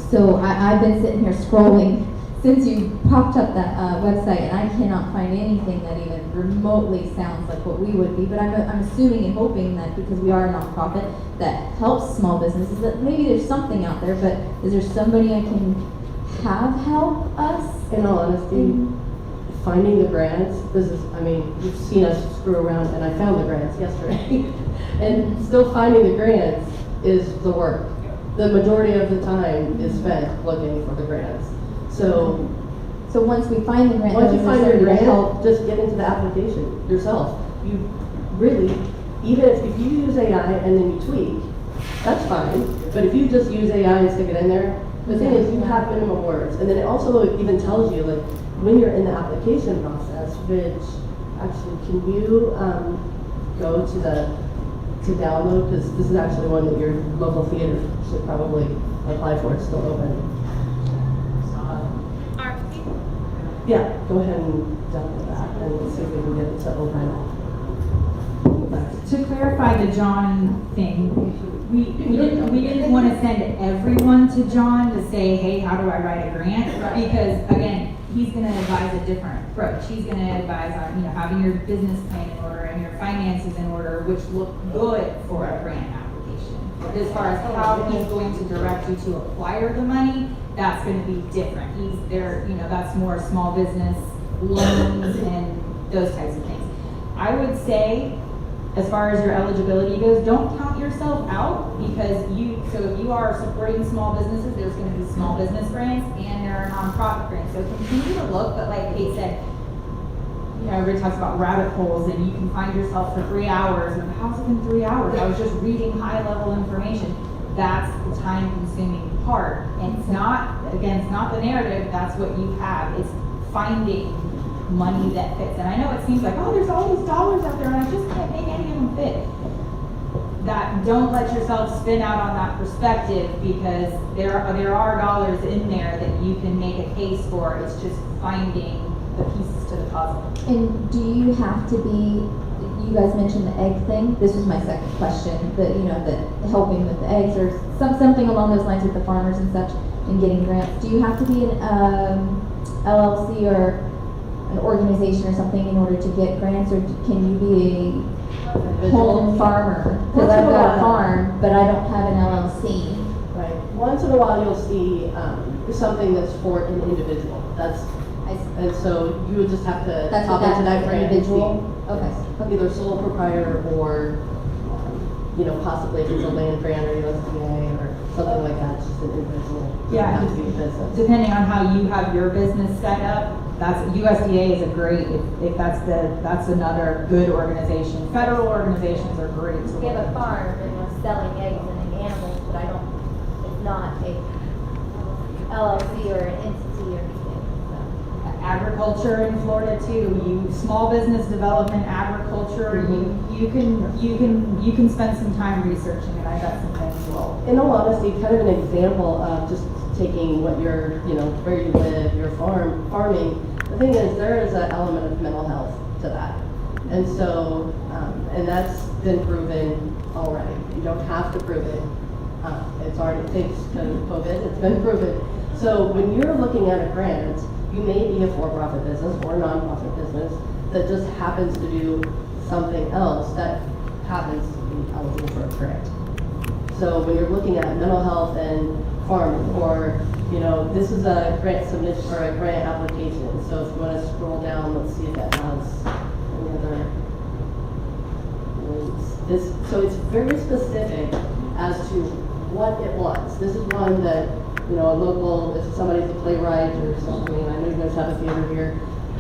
Speaker 7: So I've been sitting here scrolling since you popped up that website, and I cannot find anything that even remotely sounds like what we would be. But I'm assuming and hoping that because we are a nonprofit that helps small businesses, that maybe there's something out there. But is there somebody I can have help us?
Speaker 2: In all honesty, finding the grants, you've seen us screw around, and I found the grants yesterday. And still finding the grants is the work. The majority of the time is spent looking for the grants. So
Speaker 7: once we find the grant,
Speaker 2: once you find your grant,
Speaker 7: help,
Speaker 2: just get into the application yourself. You really, even if you use AI and then you tweak, that's fine. But if you just use AI and stick it in there, the thing is you have minimum words. And then it also even tells you, like, when you're in the application process, which actually, can you go to download, because this is actually one that your local theater should probably apply for. It's still open. Yeah, go ahead and download that and see if we can get it to open.
Speaker 3: To clarify the John thing, we didn't want to send everyone to John to say, hey, how do I write a grant?
Speaker 2: Right.
Speaker 3: Because again, he's going to advise a different approach. He's going to advise on, having your business plan in order and your finances in order, which look good for a grant application. But as far as how he's going to direct you to acquire the money, that's going to be different. He's there, that's more small business loans and those types of things. I would say, as far as your eligibility goes, don't count yourself out, because so if you are supporting small businesses, there's going to be small business grants and there are nonprofit grants. So continue to look, but like Cate said, everybody talks about rabbit holes, and you can find yourself for 3 hours, and how's it been 3 hours? I was just reading high level information. That's the time consuming part. And it's not the narrative, that's what you have. It's finding money that fits. And I know it seems like, oh, there's all these dollars out there and I just can't make any of them fit. Don't let yourself spin out on that perspective, because there are dollars in there that you can make a case for. It's just finding the pieces to the puzzle.
Speaker 7: And do you have to be, you guys mentioned the egg thing. This was my second question, the helping with the eggs or something along those lines with the farmers and such and getting grants. Do you have to be an LLC or an organization or something in order to get grants, or can you be a home farmer? Because I've got a farm, but I don't have an LLC.
Speaker 2: Right. Once in a while, you'll see something that's for an individual. And so you would just have to hop into that grant
Speaker 7: individual.
Speaker 2: Okay. Either sole proprietor or, possibly if it's a land grant or USDA or something like that. It's just an individual.
Speaker 3: Yeah.
Speaker 2: It has to be a business.
Speaker 3: Depending on how you have your business set up, USDA is a great, if that's another good organization. Federal organizations are great.
Speaker 8: We have a farm and we're selling eggs and animals, but it's not a LLC or an entity or anything.
Speaker 3: Agriculture in Florida too. Small business development, agriculture. You can spend some time researching it. I bet some things will.
Speaker 2: In all honesty, kind of an example of just taking what where you live, your farming. The thing is, there is an element of mental health to that, and so and that's been proven already. You don't have to prove it. It's already, thanks to COVID, it's been proven. So when you're looking at a grant, you may be a for-profit business or a non-profit business that just happens to do something else that happens to be eligible for a grant. So when you're looking at mental health and farming, or, you know, this is a grant submission or a grant application. So if you want to scroll down, let's see if that has any other links. So it's very specific as to what it wants. This is one that, you know, a local, if somebody's a playwright or something, I know you guys have a theater here,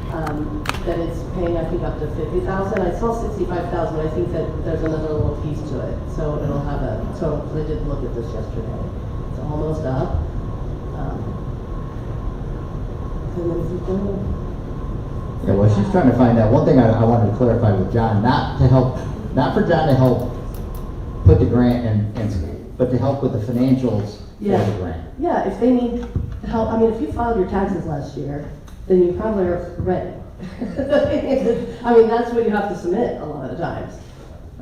Speaker 2: that it's paying, I think, up to $50,000. I saw $65,000. I think that there's another little piece to it. So it'll have a total, because I did look at this yesterday. It's almost up. And then if you go,
Speaker 1: Yeah, well, she's trying to find out. One thing I wanted to clarify with John, not for John to help put the grant but to help with the financials for the grant.
Speaker 2: Yeah, if they need help, I mean, if you filed your taxes last year, then you probably are ready. I mean, that's what you have to submit a lot of the times.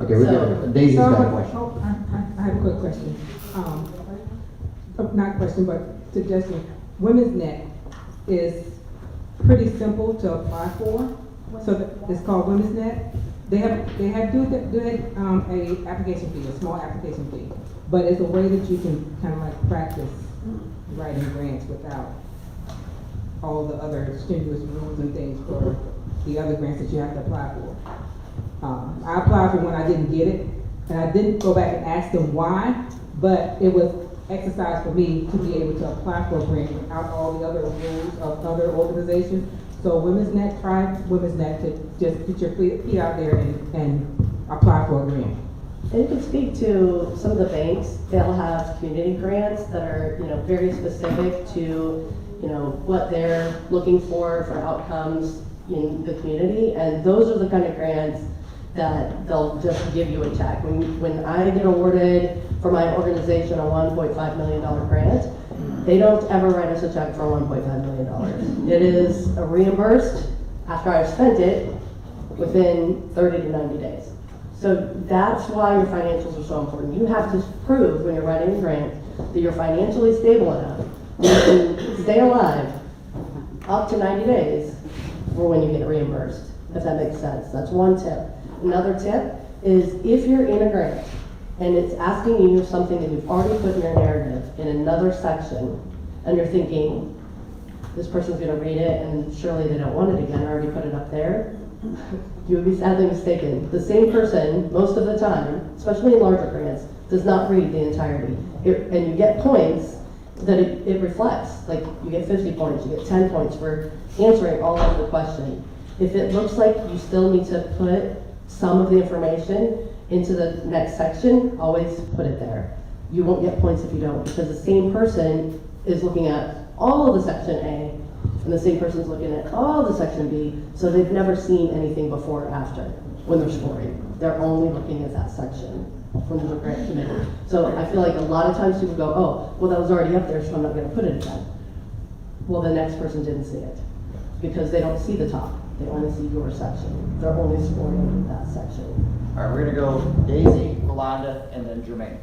Speaker 1: Okay, we're
Speaker 2: So-
Speaker 1: good. Daisy's got a question.
Speaker 9: I have a quick question. Not question, but suggestion. Women's Net is pretty simple to apply for. So it's called Women's Net. They have a application fee, a small application fee, but it's a way that you can kind of like practice writing grants without all the other strenuous rules and things for the other grants that you have to apply for. I applied for one, I didn't get it, and I didn't go back and ask them why, but it was exercise for me to be able to apply for a grant without all the other rules of other organizations. So Women's Net, try Women's Net to just put your feet out there and apply for a grant.
Speaker 2: And you can speak to some of the banks. They'll have community grants that are, you know, very specific to, you know, what they're looking for outcomes in the community. And those are the kind of grants that they'll just give you a check. When I get awarded for my organization a $1.5 million grant, they don't ever write us a check for $1.5 million. It is reimbursed after I've spent it within 30 to 90 days. So that's why your financials are so important. You have to prove when you're writing a grant that you're financially stable enough, you can stay alive up to 90 days for when you get reimbursed, if that makes sense. That's one tip. Another tip is if you're in a grant and it's asking you something that you've already put in your narrative in another section, and you're thinking, this person's gonna read it and surely they don't want it again, I already put it up there, you would be sadly mistaken. The same person, most of the time, especially in larger grants, does not read the entirety. And you get points that it reflects. Like, you get 50 points, you get 10 points for answering all of the question. If it looks like you still need to put some of the information into the next section, always put it there. You won't get points if you don't, because the same person is looking at all of the section A, and the same person's looking at all of the section B, so they've never seen anything before or after when they're scoring. They're only looking at that section from the grant committee. So I feel like a lot of times people go, oh, well, that was already up there, so I'm not gonna put it again. Well, the next person didn't see it, because they don't see the top. They only see your section. They're only scoring that section.
Speaker 1: All right, we're gonna go Daisy, Rolanda, and then Jermaine.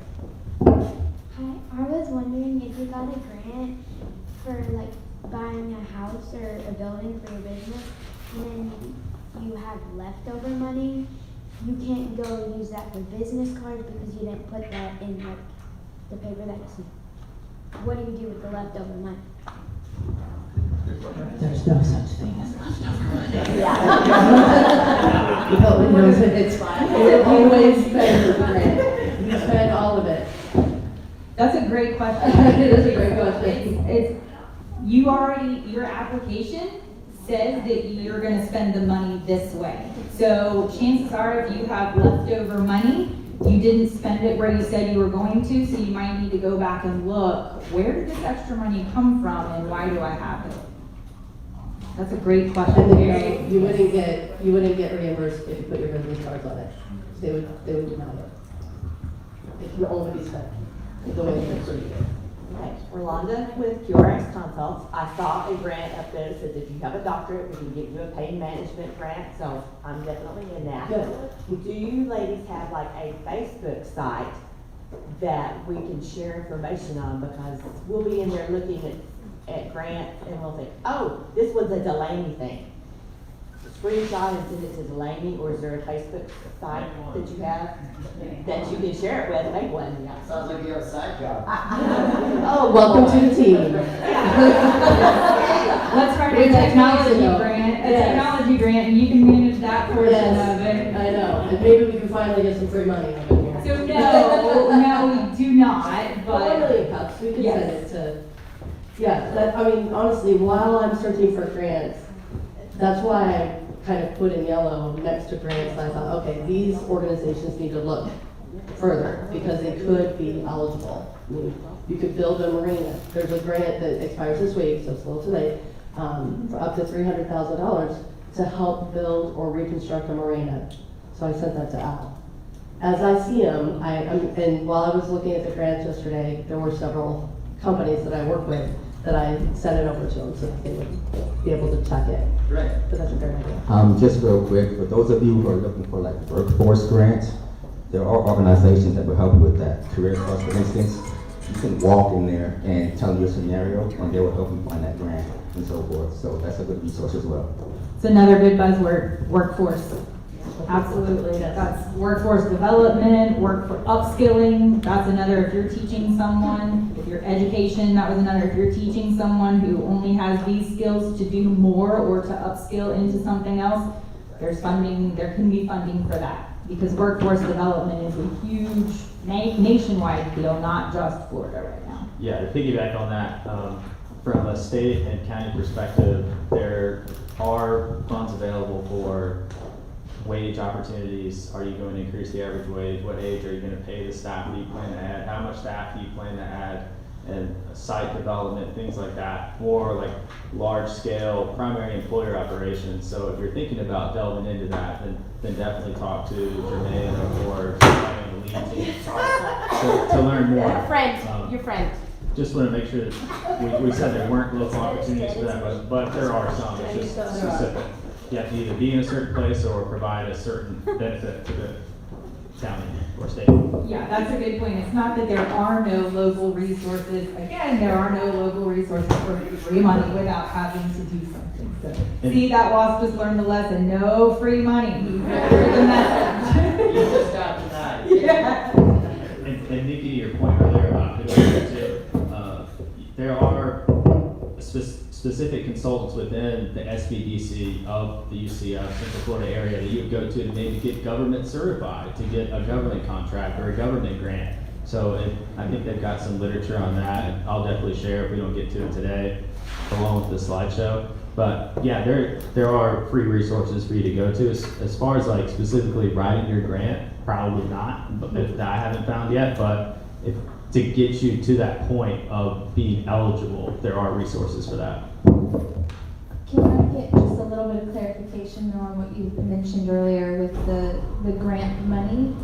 Speaker 10: Hi, I was wondering if you got a grant for like buying a house or a building for your business, and then you have leftover money, you can't go use that for business cards because you didn't put that in like the paper that you see. What do you do with the leftover money?
Speaker 2: There's no such thing as leftover money. Nobody knows if it's fine. You always spend the grant. You spend all of it.
Speaker 3: That's a great question.
Speaker 2: It is a great question.
Speaker 3: Your application says that you're gonna spend the money this way. So chances are, if you have leftover money, you didn't spend it where you said you were going to, so you might need to go back and look, where did this extra money come from and why do I have it? That's a great question.
Speaker 2: And then you wouldn't get reimbursed if you put your business cards on it. They would deny it. It can only be spent the way that it's created.
Speaker 11: Hi, Rolanda with QRX Consults. I saw a grant up there that says if you have a doctorate, we can get you a pain management grant, so I'm definitely in that.
Speaker 2: Good.
Speaker 11: Do you ladies have like a Facebook site that we can share information on? Because we'll be in there looking at grants and we'll think, oh, this was a Delaney thing. screenshot and send it to Delaney, or is there a Facebook site that you have that you can share it with? Make one.
Speaker 1: Sounds like you have a side job.
Speaker 2: Oh, welcome to the team.
Speaker 3: Let's try
Speaker 2: We're
Speaker 3: a technology
Speaker 2: technology,
Speaker 3: grant, a
Speaker 2: yes.
Speaker 3: technology grant, and you can manage that portion
Speaker 2: Yes,
Speaker 3: of it.
Speaker 2: I know, and maybe we can finally get some free money over here.
Speaker 3: So no, we do not,
Speaker 2: Well, 1
Speaker 3: but
Speaker 2: million cups, we can
Speaker 3: Yes.
Speaker 2: send it to, yeah, that, I mean, honestly, while I'm searching for grants, that's why I kind of put in yellow next to grants, and I thought, okay, these organizations need to look further, because they could be eligible. I mean, you could build a marina, there's a grant that expires this week, so it's a little too late, for up to $300,000 to help build or reconstruct a marina. So I sent that to Al. As I see them, and while I was looking at the grants yesterday, there were several companies that I work with that I sent it over to them so that they would be able to check it.
Speaker 1: Right.
Speaker 2: But that's a great idea.
Speaker 6: Just real quick, for those of you who are looking for like workforce grants, there are organizations that will help you with that. Career Plus, for instance, you can walk in there and tell them your scenario, and they will help you find that grant and so forth. So that's a good resource as well.
Speaker 3: it's another good buzzword, workforce. Absolutely, that's workforce development, work for upskilling, that's another, if you're teaching someone, if you're education, that was another, if you're teaching someone who only has these skills to do more or to upskill into something else, there's funding, there can be funding for that. Because workforce development is a huge nationwide deal, not just Florida right now.
Speaker 4: Yeah, to piggyback on that, from a state and county perspective, there are funds available for wage opportunities. Are you going to increase the average wage? What age are you going to pay the staff that you plan to add? How much staff do you plan to add? And site development, things like that, or like large scale primary employer operations. So if you're thinking about delving into that, then definitely talk to Jermaine or the lead team to learn more.
Speaker 11: Your friend.
Speaker 4: Just want to make sure that we said there weren't local opportunities for that, but there are some. It's just specific. You have to either be in a certain place or provide a certain benefit to the county or state.
Speaker 3: Yeah, that's a good point. It's not that there are no local resources. Again, there are no local resources for free money without having to do something. So, see, that WASP just learned the lesson. No free money. You heard the message.
Speaker 1: You just got denied.
Speaker 3: Yeah.
Speaker 4: And Nikki, to your point earlier about who to go to, there are specific consultants within the SBDC of the UCF, Central Florida area, that you would go to maybe get government certified, to get a government contract or a government grant. So I think they've got some literature on that, and I'll definitely share if we don't get to it today, along with the slideshow. But yeah, there are free resources for you to go to. As far as like specifically writing your grant, probably not, but that I haven't found yet. But to get you to that point of being eligible, there are resources for that.
Speaker 7: Can I get just a little bit of clarification on what you mentioned earlier with the grant money?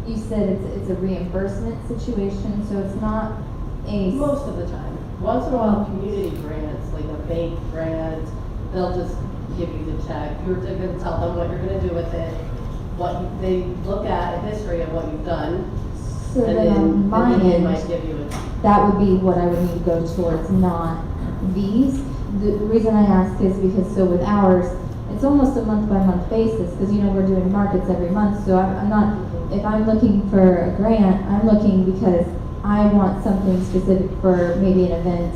Speaker 7: You said it's a reimbursement situation, so it's not a...
Speaker 2: Most of the time. Once in a while, community grants, like a bank grant, they'll just give you the check. You're going to tell them what you're going to do with it, they look at a history of what you've done,
Speaker 7: So
Speaker 2: and
Speaker 7: then on my
Speaker 2: then they
Speaker 7: end,
Speaker 2: might give you a...
Speaker 7: that would be what I would need to go towards, not these. The reason I ask is because, so with ours, it's almost a month-by-month basis, because we're doing markets every month, so I'm not, if I'm looking for a grant, I'm looking because I want something specific for maybe an event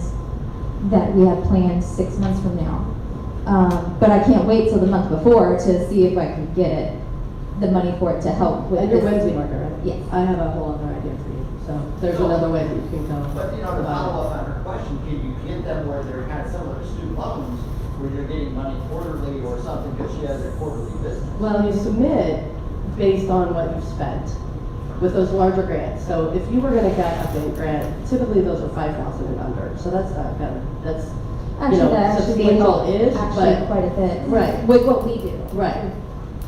Speaker 7: that we have planned 6 months from now. But I can't wait till the month before to see if I can get the money for it to help with
Speaker 2: And your
Speaker 7: this.
Speaker 2: Wednesday market, right?
Speaker 7: Yes.
Speaker 2: I have a whole other idea for you, so there's another way that you can go.
Speaker 1: But to
Speaker 2: about it.
Speaker 1: follow up on her question, can you get them where they're kind of similar to student loans, where you're getting money quarterly or something because she has a quarterly business?
Speaker 2: Well, you submit based on what you've spent with those larger grants. So if you were gonna get a big grant, typically those are 5,000 and under, so that's not gonna, that's,
Speaker 7: Actually, that actually would help
Speaker 2: substantial-ish,
Speaker 7: actually
Speaker 2: but,
Speaker 7: quite a bit.
Speaker 2: Right.
Speaker 7: With what we do.
Speaker 2: right.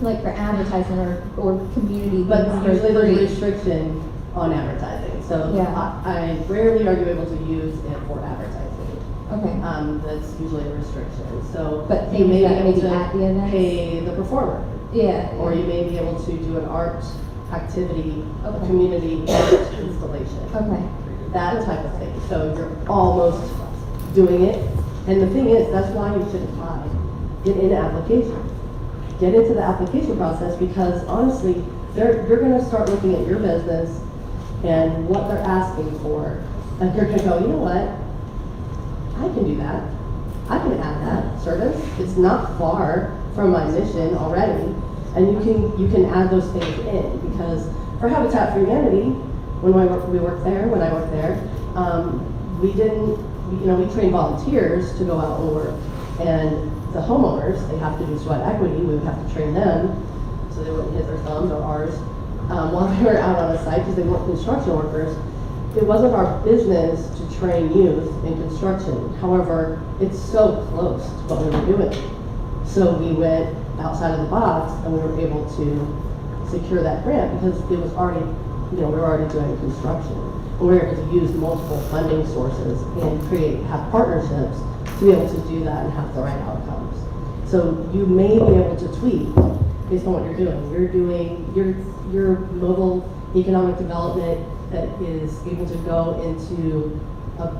Speaker 7: Like for advertising or community.
Speaker 2: But
Speaker 7: things for
Speaker 2: usually there's a
Speaker 7: free.
Speaker 2: restriction on advertising, so
Speaker 7: Yeah.
Speaker 2: I rarely are you able to use it for advertising.
Speaker 7: Okay.
Speaker 2: That's usually a restriction, so
Speaker 7: But
Speaker 2: you may
Speaker 7: things that
Speaker 2: be able
Speaker 7: maybe at the
Speaker 2: to
Speaker 7: events?
Speaker 2: pay the performer.
Speaker 7: Yeah.
Speaker 2: Or you may be able to do an art activity, a
Speaker 7: Okay.
Speaker 2: community art installation.
Speaker 7: Okay.
Speaker 2: That type of thing. So you're almost doing it. And the thing is, that's why you should apply get into application. Get into the application process, because honestly, you're gonna start looking at your business and what they're asking for, and you're gonna go, you know what? I can do that. I can add that service. It's not far from my mission already, and you can add those things in, because for Habitat for Humanity, when I worked there, we didn't, we trained volunteers to go out and work, and the homeowners, they have to do sweat equity, we would have to train them so they wouldn't hit their thumbs or ours while they were out on a site, because they weren't construction workers. It wasn't our business to train youth in construction. However, it's so close to what we were doing. So we went outside of the box and we were able to secure that grant, because it was already, we were already doing construction. And we were able to use multiple funding sources and have partnerships to be able to do that and have the right outcomes. So you may be able to tweak based on what you're doing. You're doing your mobile economic development that is able to go into a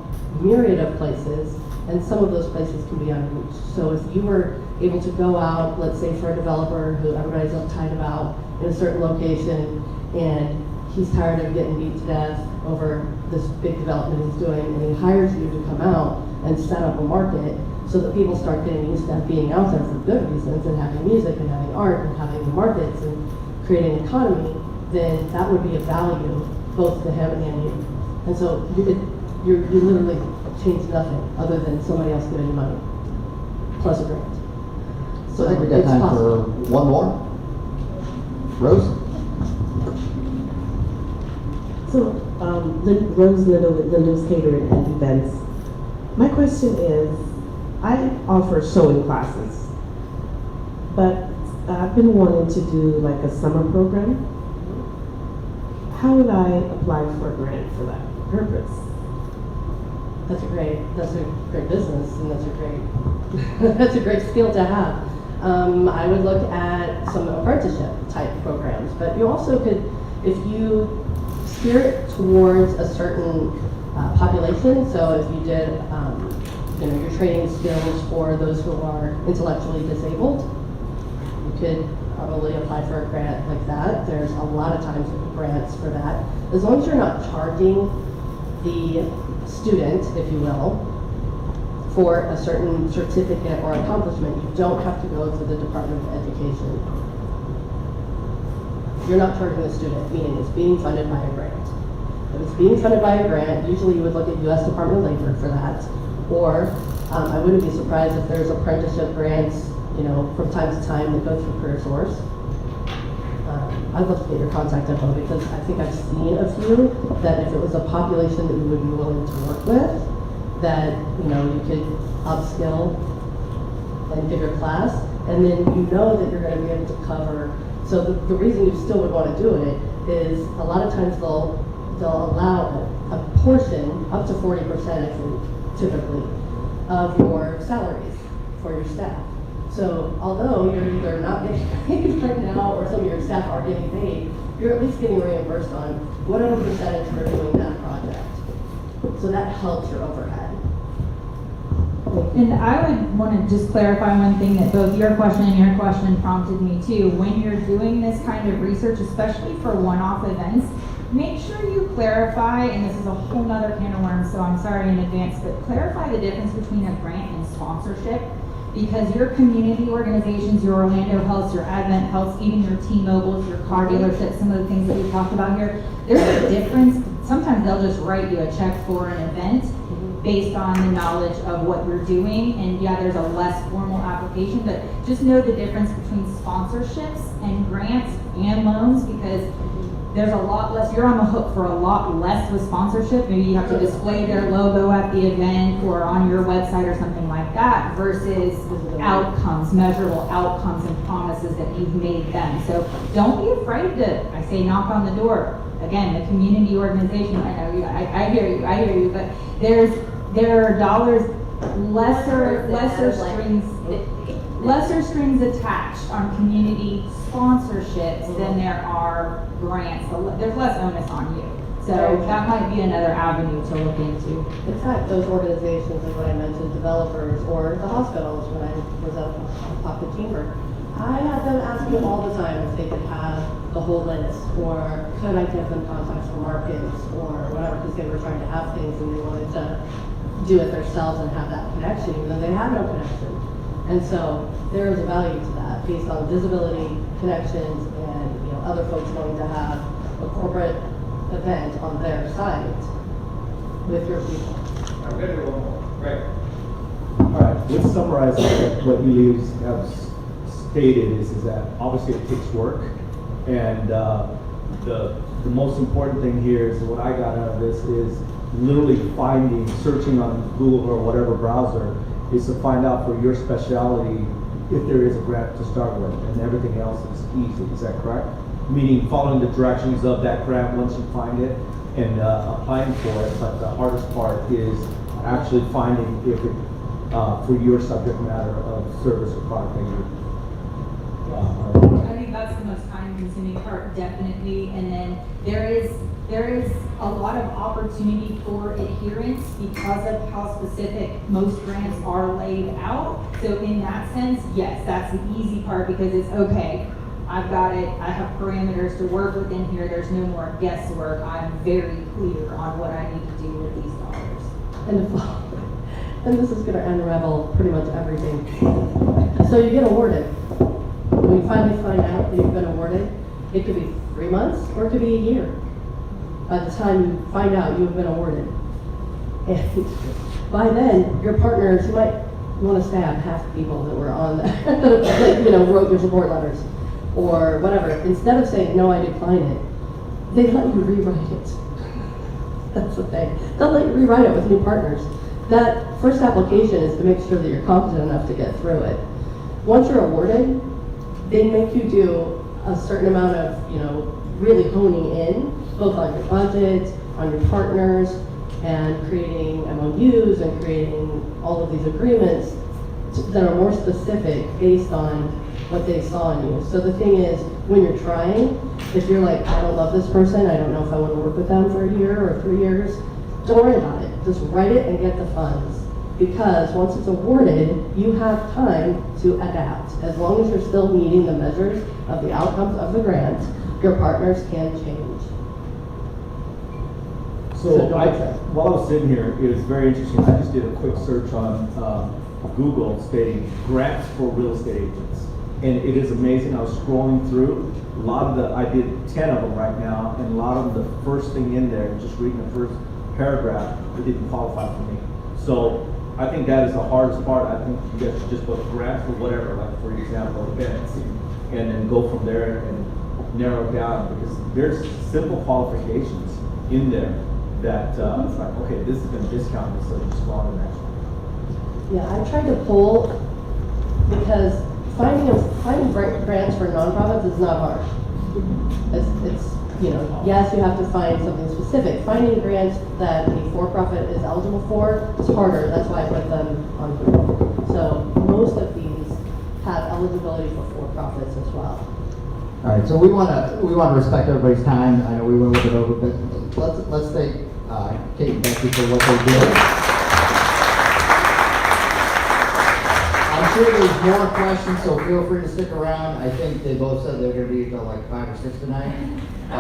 Speaker 2: myriad of places, and some of those places can be unreached. So if you were able to go out, let's say for a developer who everybody's uptight about in a certain location, and he's tired of getting beat to death over this big development he's doing, and he hires you to come out and set up a market so that people start getting used to being out there for good reasons, and having music and having art and having the markets and creating an economy, then that would be a value both to him and you. And so you literally change nothing other than somebody else giving you money, plus a grant.
Speaker 1: So I think we got
Speaker 2: it's
Speaker 1: time
Speaker 2: possible.
Speaker 1: for one more. Rose?
Speaker 12: So, Rose Little with Little's Catering and Events. My question is, I offer sewing classes, but I've been wanting to do like a summer program. How would I apply for a grant for that purpose?
Speaker 2: That's a great business, and that's a great skill to have. I would look at some apprenticeship type programs, but you also could, if you steer it towards a certain population. So if you did, you're training skills for those who are intellectually disabled, you could probably apply for a grant like that. There's a lot of times grants for that. As long as you're not charging the student, if you will, for a certain certificate or accomplishment, you don't have to go through the Department of Education. You're not charging the student, meaning it's being funded by a grant. If it's being funded by a grant, usually you would look at U.S. Department of Labor for that. Or I wouldn't be surprised if there's apprenticeship grants, from time to time that go through CareerSource. I'd love to get your contact info, because I think I've seen a few that if it was a population that you would be willing to work with, that you could upskill and give your class, and then that you're going to be able to cover. So the reason you still would want to do it is a lot of times they'll allow a portion, up to 40% I think, typically, of your salaries for your staff. So although you're either not getting paid right now or some of your staff are getting paid, you're at least getting reimbursed on whatever percentage for doing that project. So that helps your overhead.
Speaker 3: And I would want to just clarify one thing that both your question and your question prompted me to. When you're doing this kind of research, especially for one-off events, make sure you clarify, and this is a whole nother can of worms, so I'm sorry in advance, but clarify the difference between a grant and sponsorship. Because your community organizations, your Orlando Health, your Advent Health, even your T-Mobiles, your car dealerships, some of the things that we've talked about here, there's a difference. Sometimes they'll just write you a check for an event based on the knowledge of what you're doing, and yeah, there's a less formal application, but just know the difference between sponsorships and grants and loans, because there's a lot less, you're on the hook for a lot less with sponsorship. Maybe you have to display their logo at the event or on your website or something like that, versus outcomes, measurable outcomes and promises that you've made them. So don't be afraid to, I say, knock on the door. Again, the community organization, I know you, I hear you, but there are dollars, lesser strings attached on community sponsorships than there are grants. There's less onus on you. So that might be another avenue to look into.
Speaker 2: In fact, those organizations, like what I mentioned, developers, or the hospitals, when I was at Papa Chamber, I had them ask me all the time if they could have the whole list, or could I give them contacts for markets, or whatever, because they were trying to have things and they wanted to do it themselves and have that connection, even though they have no connection. And so there is a value to that, based on visibility, connections, and other folks wanting to have a corporate event on their site with your people.
Speaker 6: I'm gonna do one more. Right.
Speaker 13: All right, let's summarize what you ladies have stated is that obviously it takes work, and the most important thing here is what I got out of this is literally searching on Google or whatever browser, is to find out for your specialty if there is a grant to start with, and everything else is easy. Is that correct? Meaning following the directions of that grant once you find it and applying for it, but the hardest part is actually finding if it for your subject matter of service or product that you're
Speaker 3: I think that's the most time-consuming part, definitely. And then there is a lot of opportunity for adherence because of how specific most grants are laid out. So in that sense, yes, that's the easy part, because it's okay. I've got it. I have parameters to work within here. There's no more guesswork. I'm very clear on what I need to do with these dollars.
Speaker 2: And this is going to unravel pretty much everything. So you get awarded. When you finally find out that you've been awarded, it could be 3 months or it could be a year. By the time you find out you've been awarded. And by then, your partners, you might want to stab half the people that were on that, that, wrote your support letters or whatever. Instead of saying, no, I decline it, they let you rewrite it. That's the thing. They'll let you rewrite it with new partners. That first application is to make sure that you're competent enough to get through it. Once you're awarded, they make you do a certain amount of, really honing in, both on your budget, on your partners, and creating MOUs and creating all of these agreements that are more specific based on what they saw in you. So the thing is, when you're trying, if you're like, I don't love this person, I don't know if I want to work with them for a year or 3 years, don't worry about it. Just write it and get the funds. Because once it's awarded, you have time to adapt. As long as you're still meeting the measures of the outcomes of the grant, your partners can change.
Speaker 13: So while I was sitting here, it was very interesting. I just did a quick search on Google stating grants for real estate agents. And it is amazing. I was scrolling through. I did 10 of them right now, and a lot of them, the first thing in there, just reading the first paragraph, it didn't qualify for me. So I think that is the hardest part. I think you guys should just put grants for whatever, like for example, events, and then go from there and narrow it down, because there's simple qualifications in there that it's like, okay, this is going to discount this, so just go on to the next one.
Speaker 2: Yeah, I tried to pull, because finding grants for nonprofits is not hard. It's yes, you have to find something specific. Finding grants that a for-profit is eligible for is harder. That's why I put them on Google. So most of these have eligibility for for-profits as well.
Speaker 1: All right, so we want to respect everybody's time. I know we went a little bit over, but let's thank Cate and Betsy for what they did. I'm sure there's more questions, so feel free to stick around. I think they both said they're going to be until like 5 or 6 tonight. So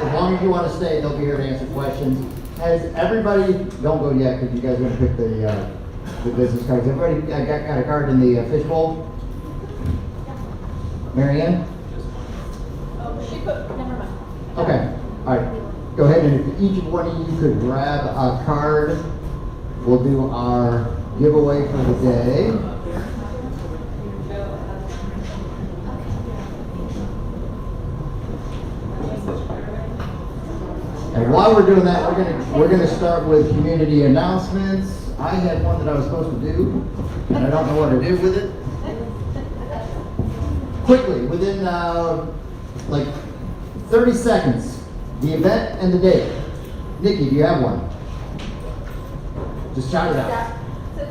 Speaker 1: as long as you want to stay, they'll be here to answer questions. Has everybody, don't go yet because you guys are going to pick the business cards. Everybody got a card in the fishbowl? Marianne?
Speaker 8: Oh, she put, never mind.
Speaker 1: Okay, all right. Go ahead, and if each one of you could grab a card, we'll do our giveaway for the day. And while we're doing that, we're gonna start with community announcements. I had one that I was supposed to do, and I don't know what to do with it. Quickly, within like 30 seconds, the event and the date. Nikki, do you have one? Just shout it out.
Speaker 8: So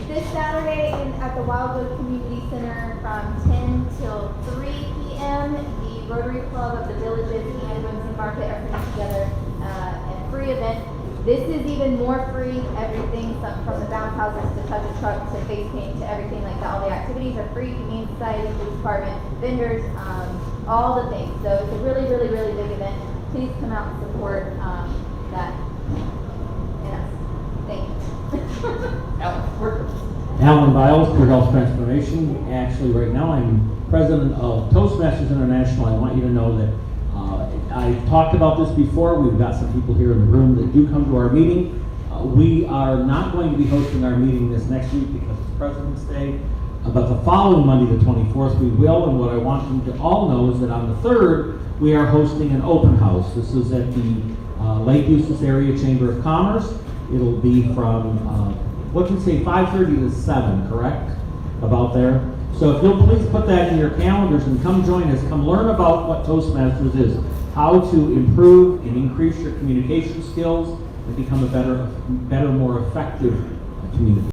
Speaker 8: this Saturday at the Wildwood Community Center from 10 till 3 p.m., the Rotary Club of the Villages and Whimsy Market are putting together a free event. This is even more free, everything from the bounce houses to touch a truck to face paint to everything like that. All the activities are free, community society, police department, vendors, all the things. So it's a really, really, really big event. Please come out and support that and us. Thank you.
Speaker 14: Alan Biles, Pure Health Transformation. Actually, right now I'm president of Toastmasters International. I want you to know that I've talked about this before. We've got some people here in the room that do come to our meeting. We are not going to be hosting our meeting this next week because it's President's Day, but the following Monday, the 24th, we will. And what I want you to all know is that on the 3rd, we are hosting an open house. This is at the Lake Eustis Area Chamber of Commerce. It'll be from, what did we say, 5:30 to 7, correct? About there. So if you'll please put that in your calendars and come join us, come learn about what Toastmasters is, how to improve and increase your communication skills and become a better, more effective communicator.